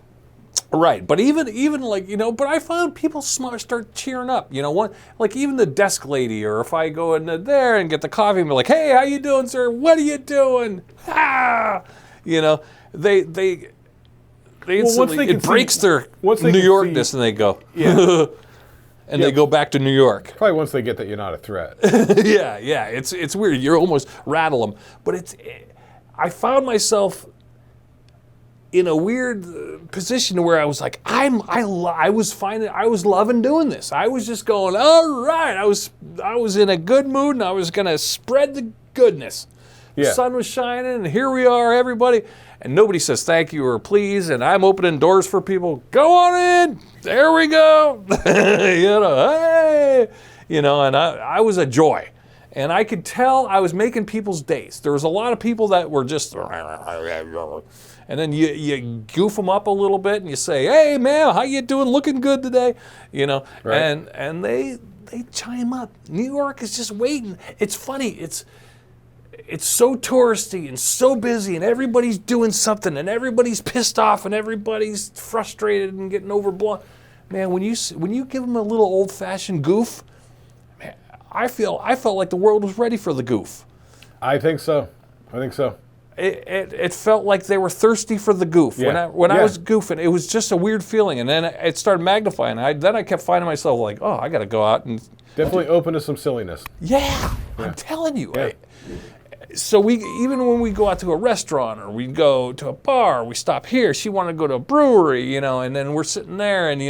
Right, but even like, you know, but I found people start cheering up. You know, like even the desk lady, or if I go in there and get the coffee and be like, hey, how you doing, sir? What are you doing? Ah! You know, they instantly, it breaks their New Yorkness, and they go, and they go back to New York. Probably once they get that you're not a threat. yeah, it's weird. You almost rattle them, but I found myself in a weird position where I was like, I was loving doing this. I was just going, all right. I was in a good mood, and I was gonna spread the goodness. Yeah. The sun was shining, and here we are, everybody. And nobody says thank you or please, and I'm opening doors for people. Go on in. There we go. Hey. And I was a joy. And I could tell I was making people's days. There was a lot of people that were just, and then you goof them up a little bit, and you say, hey, man, how you doing? Looking good today. Right. And they chime up. New York is just waiting. It's funny. It's so touristy and so busy, and everybody's doing something, and everybody's pissed off, and everybody's frustrated and getting overblown. Man, when you give them a little old-fashioned goof, man, I felt like the world was ready for the goof. I think so. It felt like they were thirsty for the goof. Yeah. When I was goofing, it was just a weird feeling, and then it started magnifying. Then I kept finding myself like, oh, I got to go out and definitely open to some silliness. Yeah. I'm telling you. Yeah. So even when we go out to a restaurant or we go to a bar, we stop here. She wanted to go to a brewery, and then we're sitting there, and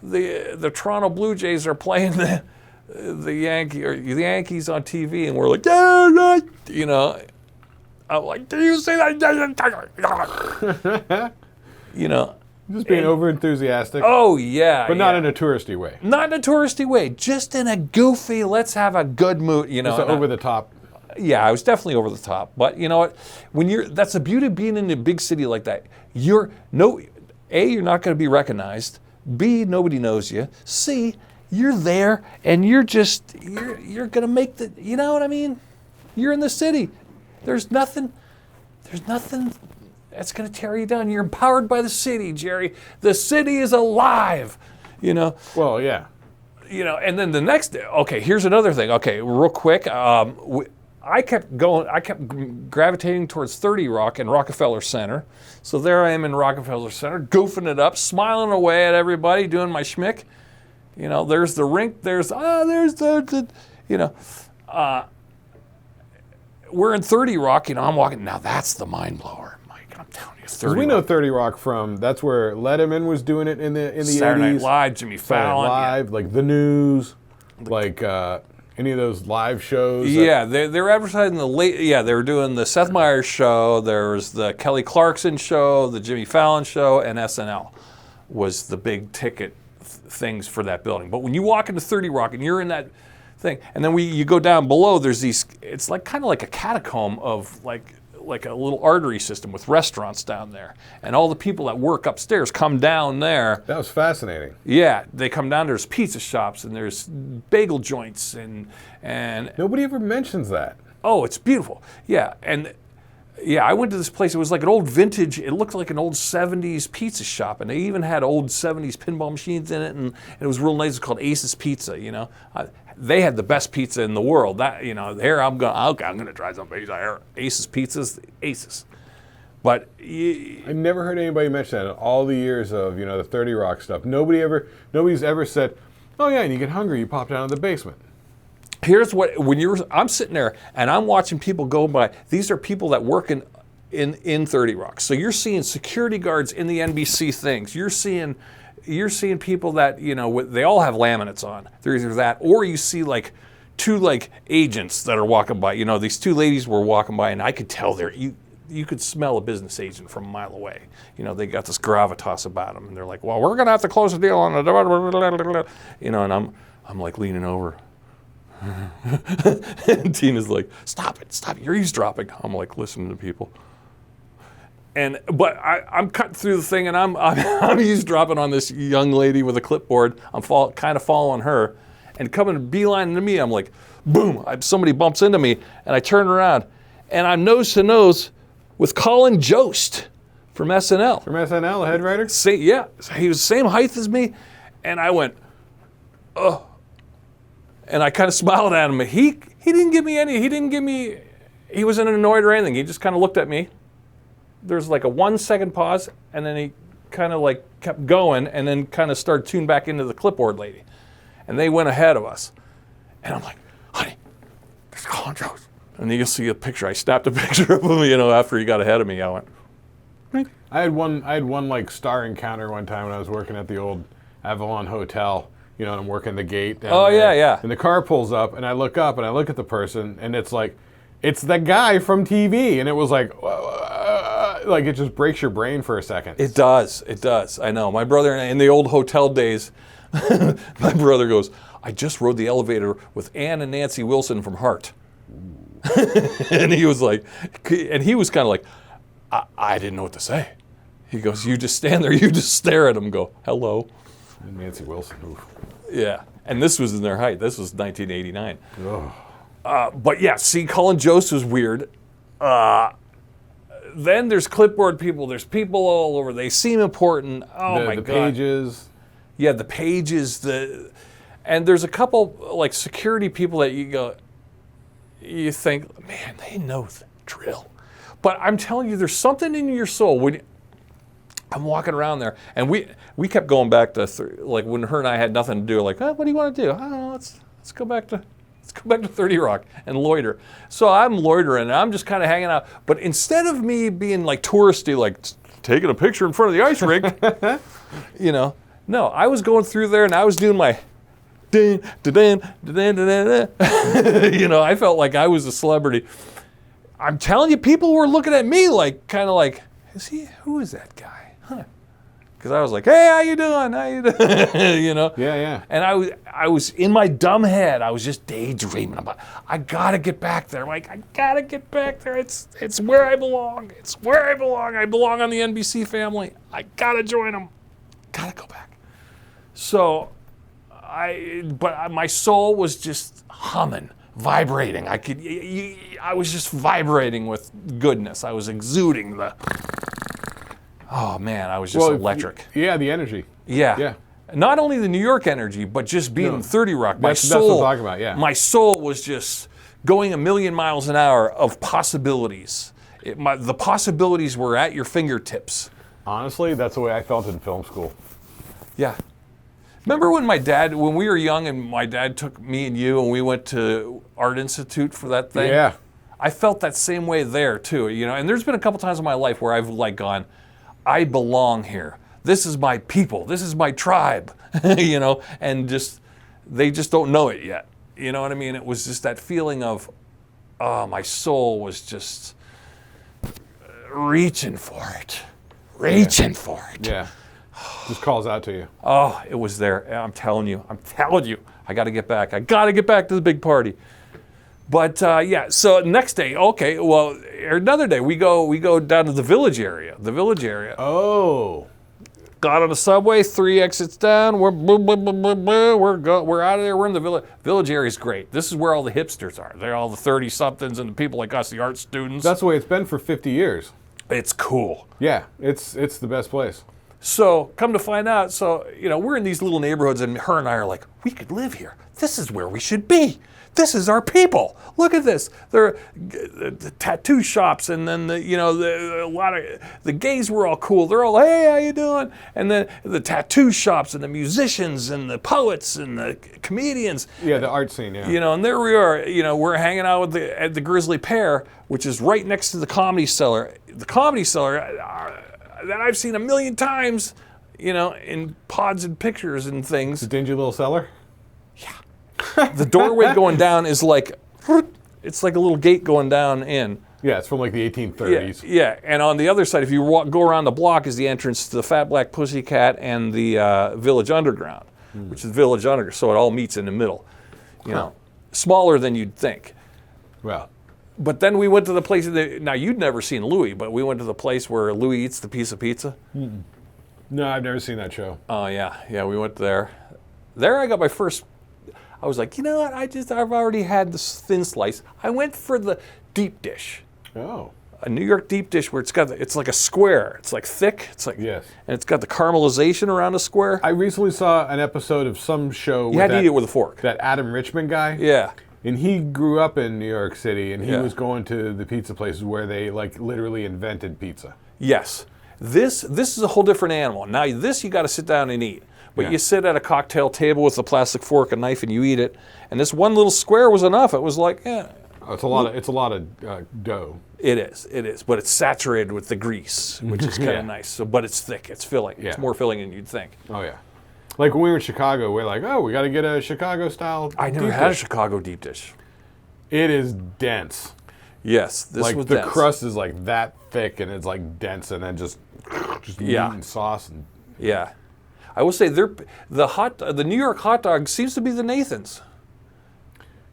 the Toronto Blue Jays are playing the Yankees on TV, and we're like, I'm like, do you say that? Just being over enthusiastic. Oh yeah, but not in a touristy way. Not in a touristy way. Just in a goofy, let's have a good mood. Just over the top. Yeah, I was definitely over the top. But you know what? That's the beauty of being in a big city like that. You're not going to be recognized. B, nobody knows you. C, you're there, and you're going to make the. You know what I mean? You're in the city. There's nothing that's going to tear you down. You're empowered by the city, Jerry. The city is alive, Well, yeah. And then the next day, okay, here's another thing. Okay, real quick. I kept gravitating towards 30 Rock and Rockefeller Center. So there I am in Rockefeller Center, goofing it up, smiling away at everybody, doing my schmick. There's the rink, there's we're in 30 Rock, I'm walking, now that's the mind blower. I'm telling you, 30 We know 30 Rock from, that's where Letterman was doing it in the 80s. Saturday Night Live, Jimmy Fallon. Live, like The News, like any of those live shows. Yeah, they're advertising they were doing the Seth Meyers show, there was the Kelly Clarkson show, the Jimmy Fallon show, and SNL was the big ticket things for that building. But when you walk into 30 Rock and you're in that thing, and then you go down below, there's these, it's like kind of like a catacomb of like a little artery system with restaurants down there. And all the people that work upstairs come down there. That was fascinating. Yeah, they come down, there's pizza shops and there's bagel joints and nobody ever mentions that. Oh, it's beautiful. Yeah, and yeah, I went to this place, it was like an old vintage, it looked like an old 70s pizza shop, and they even had old 70s pinball machines in it, and it was real nice. It's called Ace's Pizza, they had the best pizza in the world. That here I'm gonna try some pizza here. Ace's Pizzas, Aces. But I've never heard anybody mention that in all the years of the 30 Rock stuff. Nobody's ever said, oh yeah, and you get hungry, you pop down to the basement. Here's what I'm sitting there and I'm watching people go by. These are people that work in 30 Rock. So you're seeing security guards in the NBC things. You're seeing people that they all have laminates on. They're either that, or you see like two like agents that are walking by. These two ladies were walking by, and I could tell you could smell a business agent from a mile away. They got this gravitas about them, and they're like, well, we're going to have to close the deal on the, and I'm like leaning over. And Tina's like, stop it, you're eavesdropping. I'm like listening to people. But I'm cutting through the thing, and I'm eavesdropping on this young lady with a clipboard. I'm kind of following her, and coming beeline to me, I'm like, boom, somebody bumps into me, and I turn around, and I'm nose to nose with Colin Jost from SNL. From SNL, the head writer? Yeah, he was the same height as me, and I went, oh. And I kind of smiled at him. He didn't give me, he wasn't annoyed or anything. He just kind of looked at me. There's like a 1 second pause, and then he kind of like kept going, and then kind of started tuning back into the clipboard lady. And they went ahead of us. And I'm like, honey, there's Colin Jost. And then you'll see a picture. I snapped a picture of him, after he got ahead of me. I went, Ring. I had one like star encounter one time when I was working at the old Avalon Hotel. And I'm working the gate down there. Yeah. And the car pulls up, and I look up, and I look at the person, and it's like, it's the guy from TV. And it was like it just breaks your brain for a second. It does. I know. My brother, in the old hotel days, my brother goes, I just rode the elevator with Ann and Nancy Wilson from Heart. And he was like, and he was kind of like, I didn't know what to say. He goes, you just stand there, you just stare at him and go, hello. And Nancy Wilson. Oof. Yeah. And this was in their height. This was 1989. Oh. But yeah, see, Colin Jost was weird. Then there's clipboard people. There's people all over. They seem important. Oh my God. The pages. Yeah, the pages. And there's a couple like security people that you think, man, they know the drill. But I'm telling you, there's something in your soul when I'm walking around there, and we kept going back to like when her and I had nothing to do. Like, what do you want to do? I don't know. Let's go back to 30 Rock and loiter. So I'm loitering, and I'm just kind of hanging out. But instead of me being like touristy, like taking a picture in front of the ice rink, no, I was going through there, and I was doing my I felt like I was a celebrity. I'm telling you, people were looking at me like, kind of like, who is that guy? Huh? Because I was like, hey, how you doing? Yeah. And I was in my dumb head. I was just daydreaming about, I gotta get back there. Like, I gotta get back there. It's where I belong. It's where I belong. I belong on the NBC family. I gotta join them. Gotta go back. So, but my soul was just humming, vibrating. I was just vibrating with goodness. I was exuding oh man, I was just electric. Yeah, the energy. Yeah. Not only the New York energy, but just being in 30 Rock. That's what I'm talking about, yeah. My soul was just going a million miles an hour of possibilities. The possibilities were at your fingertips. Honestly, that's the way I felt in film school. Yeah. Remember when we were young and my dad took me and you and we went to Art Institute for that thing? Yeah. I felt that same way there too, and there's been a couple times in my life where I've like gone, I belong here. This is my people. This is my tribe, and they just don't know it yet. You know what I mean? It was just that feeling of, my soul was just reaching for it. Yeah. Just calls out to you. Oh, it was there. I'm telling you. I got to get back. I got to get back to the big party. But so next day, okay, well, another day we go down to the village area. Oh. Got on the subway, 3 exits down. We're out of there. We're in the village. Village area is great. This is where all the hipsters are. They're all the 30-somethings and the people like us, the art students. That's the way it's been for 50 years. It's cool. Yeah, it's the best place. So come to find out, we're in these little neighborhoods, and her and I are like, we could live here. This is where we should be. This is our people. Look at this. There, the tattoo shops, and then a lot of the gays were all cool. They're all, hey, how you doing? And then the tattoo shops, and the musicians, and the poets, and the comedians. Yeah, the art scene. Yeah. And there we are. We're hanging out at the Grizzly Pear, which is right next to the Comedy Cellar. The Comedy Cellar that I've seen a million times, in pods and pictures and things. The dingy little cellar. Yeah. The doorway going down is like, it's like a little gate going down in. Yeah, it's from like the 1830s. Yeah, and on the other side, if you go around the block, is the entrance to the Fat Black Pussycat and the Village Underground, which is Village Underground. So it all meets in the middle. You know, smaller than you'd think. Well, but then we went to the place. Now you'd never seen Louis, but we went to the place where Louis eats the piece of pizza. no, I've never seen that show. Oh yeah, we went there. There I got my first. I was like, you know what? I've already had this thin slice. I went for the deep dish. Oh. A New York deep dish where it's like a square. It's like thick. It's like Yes. And it's got the caramelization around the square. I recently saw an episode of some show. You had to eat it with a fork. That Adam Richman guy. Yeah. And he grew up in New York City, and he Yeah. was going to the pizza places where they like literally invented pizza. Yes. This is a whole different animal. Now this you got to sit down and eat. But Yeah. you sit at a cocktail table with a plastic fork and knife and you eat it. And this one little square was enough. It was like, yeah. Oh, it's a lot of dough. It is. But it's saturated with the grease, which is kind of Yeah. nice. So, but it's thick. It's filling. Yeah. It's more filling than you'd think. Oh yeah. Like when we were in Chicago, we're like, oh, we got to get a Chicago style. I never deep had a dish. Chicago deep dish. It is dense. Yes, this Like was the dense. crust is like that thick, and it's like dense, and then just Yeah. meat and sauce. And Yeah. I will say the New York hot dog seems to be the Nathan's.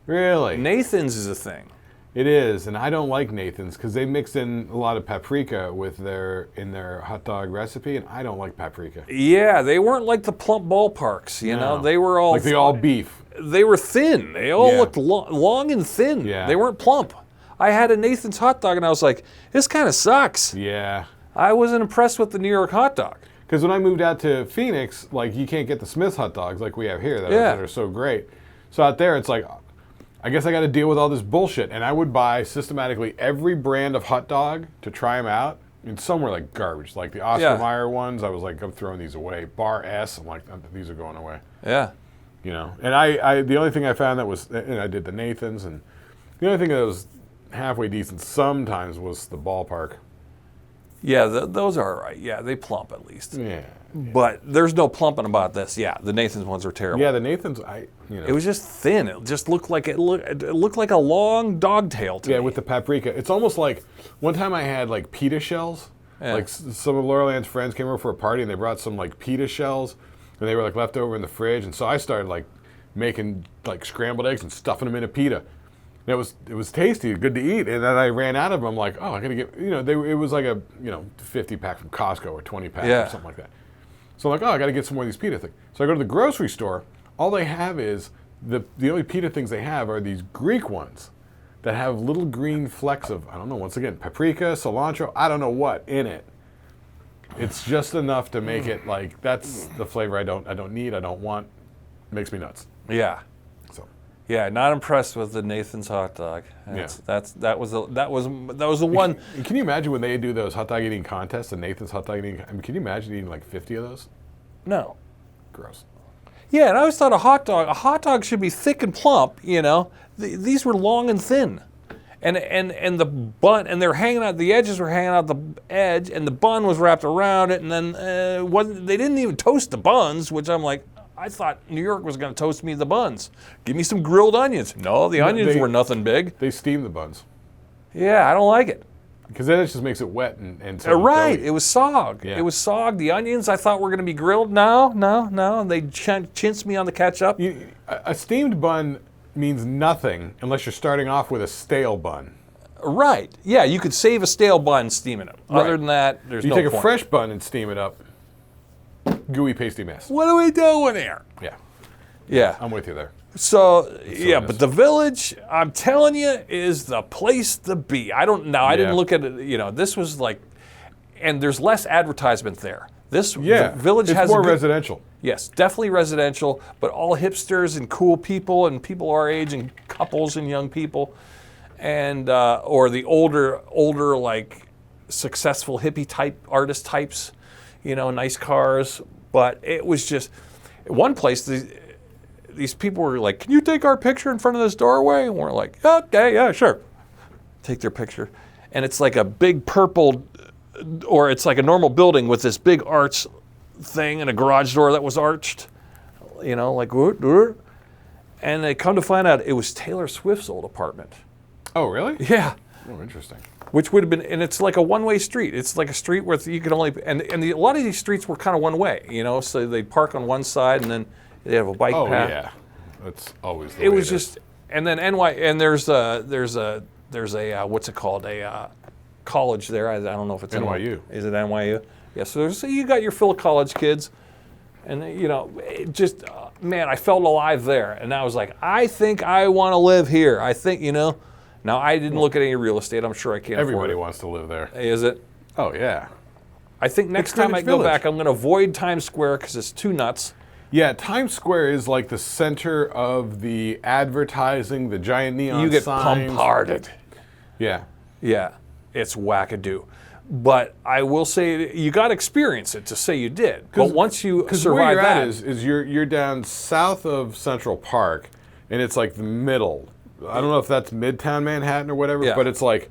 really, Nathan's is a thing. it is, and I don't like Nathan's because they mix in a lot of paprika in their hot dog recipe, and I don't like paprika. Yeah, they weren't like the plump ballparks, you know. No. They were all Like the all beef. They were thin. They all Yeah. looked long and thin. Yeah. They weren't plump. I had a Nathan's hot dog and I was like, this kind of sucks. Yeah. I wasn't impressed with the New York hot dog. Because when I moved out to Phoenix, like you can't get the Smith's hot dogs like we have here that are so great. So out there, it's like, I guess I got to deal with all this bullshit. And I would buy systematically every brand of hot dog to try them out. And some were like garbage, like the Oscar Yeah. Mayer ones. I was like, I'm throwing these away. Bar S, I'm like, these are going away. Yeah. You know. And I the only thing I found that was, and I did the Nathan's, and the only thing that was halfway decent sometimes was the ballpark. Yeah, those are all right. Yeah, they plump at least. Yeah. But there's no plumping about this. Yeah, the Nathan's ones are terrible. Yeah, the Nathan's, It was just thin. It just looked like it looked like a long dog tail to me. Yeah, with the paprika. It's almost like one time I had like pita shells. Yeah. Like some of Laurel Ann's friends came over for a party and they brought some like pita shells and they were like left over in the fridge. And so I started like making like scrambled eggs and stuffing them in a pita. And it was tasty, good to eat. And then I ran out of them. I'm like, oh, I gotta get, it was like a 50 pack from Costco or 20 pack or something like that. So I'm like, oh, I gotta get some more of these pita things. So I go to the grocery store. All they have is the only pita things they have are these Greek ones that have little green flecks of, I don't know, once again, paprika, cilantro, I don't know what in it. It's just enough to make it like, that's the flavor I don't need, I don't want. Makes me nuts. Yeah. So Yeah, not impressed with the Nathan's hot dog. That was the one. can you imagine when they do those hot dog eating contests, the Nathan's hot dog eating? I mean, can you imagine eating like 50 of those? No. Gross. Yeah, and I always thought a hot dog should be thick and plump. These were long and thin, and the bun, and they're hanging out. The edges were hanging out the edge, and the bun was wrapped around it, and then they didn't even toast the buns, which I'm like, I thought New York was going to toast me the buns. Give me some grilled onions. No, the onions were nothing big. They steam the buns. Yeah, I don't like it. Because then it just makes it wet and so Right, doughy. it was sog. Yeah. It was sog. The onions I thought were going to be grilled. No. And they chinced me on the ketchup. A steamed bun means nothing unless you're starting off with a stale bun. Right. Yeah, you could save a stale bun steaming it. Right. Other than that, there's You no take point. a fresh bun and steam it up. Gooey, pasty mess. What are we doing here? Yeah, Yeah. I'm with you there. So yeah, nice. but the Village, I'm telling you, is the place to be. I didn't look at it. This was like, and there's less advertisement there. The Village it's has more a good, residential. Yes, definitely residential, but all hipsters and cool people and people our age and couples and young people, and or the older like successful hippie type artist types, nice cars. But it was just one place. These people were like, "Can you take our picture in front of this doorway?" And we're like, "Okay, yeah, sure." Take their picture, and it's like a big purple, or it's like a normal building with this big arch thing and a garage door that was arched, like, And they come to find out it was Taylor Swift's old apartment. Oh, really? Yeah. Oh, interesting. Which would have been, and it's like a one-way street. It's like a street where you could only, a lot of these streets were kind of one way, you know, so they park on one side and then they have a bike path. Oh, yeah. That's always the way it was just, and then there's a what's it called, a college there. I don't know if it's NYU. Is it NYU? Yeah, so you got your fill of college kids, and you know, it just, man, I felt alive there. And I was like, I think I want to live here. I think, you know. Now, I didn't look at any real estate. I'm sure I can't afford it. Everybody wants to live there. Is it? Oh, yeah. I think next time I go back, I'm going to avoid Times Square because it's too nuts. Yeah, Times Square is like the center of the advertising, the giant neon signs. You get pump-hearted. Yeah. Yeah, it's wackadoo. But I will say, you got to experience it to say you did. But once you survive that, is you're down south of Central Park, and it's like the middle. I don't know if that's Midtown Manhattan or whatever, but it's like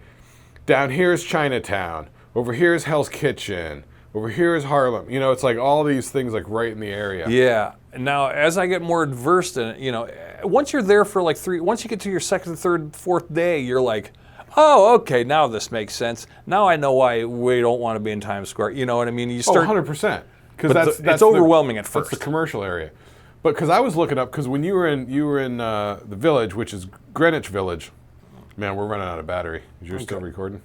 down here is Chinatown, over here is Hell's Kitchen, over here is Harlem. You know, it's like all these things like right in the area. Yeah. Now, as I get more versed in it, you know, once you're there for like once you get to your second, third, fourth day, you're like, oh, okay, now this makes sense. Now I know why we don't want to be in Times Square. You know what I mean? You start 100%. Because it's overwhelming at first. That's the commercial area. But because I was looking up, because when you were in the Village, which is Greenwich Village, man, we're running out of battery. Is yours still recording?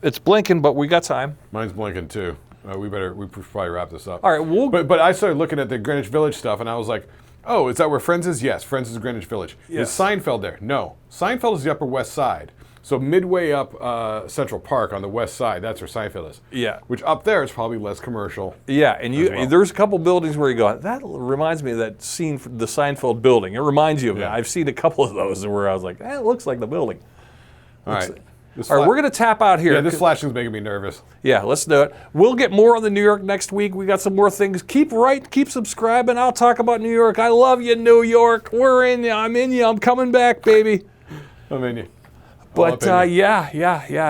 It's blinking, but we got time. Mine's blinking too. We should probably wrap this up. All right, But I started looking at the Greenwich Village stuff, and I was like, oh, is that where Friends is? Yes, Friends is Greenwich Village. Yes. Is Seinfeld there? No. Seinfeld is the Upper West Side. So midway up Central Park on the west side, that's where Seinfeld is. Yeah. Which up there is probably less commercial. Yeah, and there's a couple buildings where you go, that reminds me of that scene from the Seinfeld building. It reminds you of it. I've seen a couple of those where I was like, it looks like the building. All right. All right, we're going to tap out here. Yeah, this flashing's making me nervous. Yeah, let's do it. We'll get more on the New York next week. We got some more things. Keep subscribing. I'll talk about New York. I love you, New York. We're in you. I'm in you. I'm coming back, baby. I'm in you. But yeah,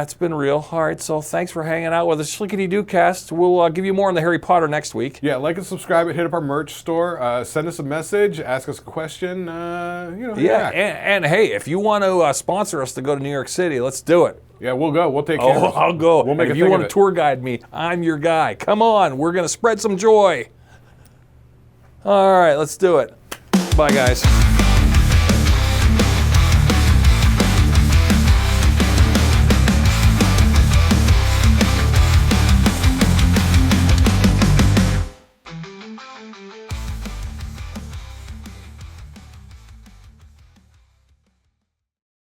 it's been real. All right, so thanks for hanging out with us. Shlickety cast. We'll give you more on the Harry Potter next week. Yeah, like and subscribe. Hit up our merch store. Send us a message. Ask us a question. And hey, if you want to sponsor us to go to New York City, let's do it. Yeah, we'll go. We'll take care of it. I'll go. We'll make if you want to tour guide me, I'm your guy. Come on, we're going to spread some joy. All right, let's do it. Bye, guys.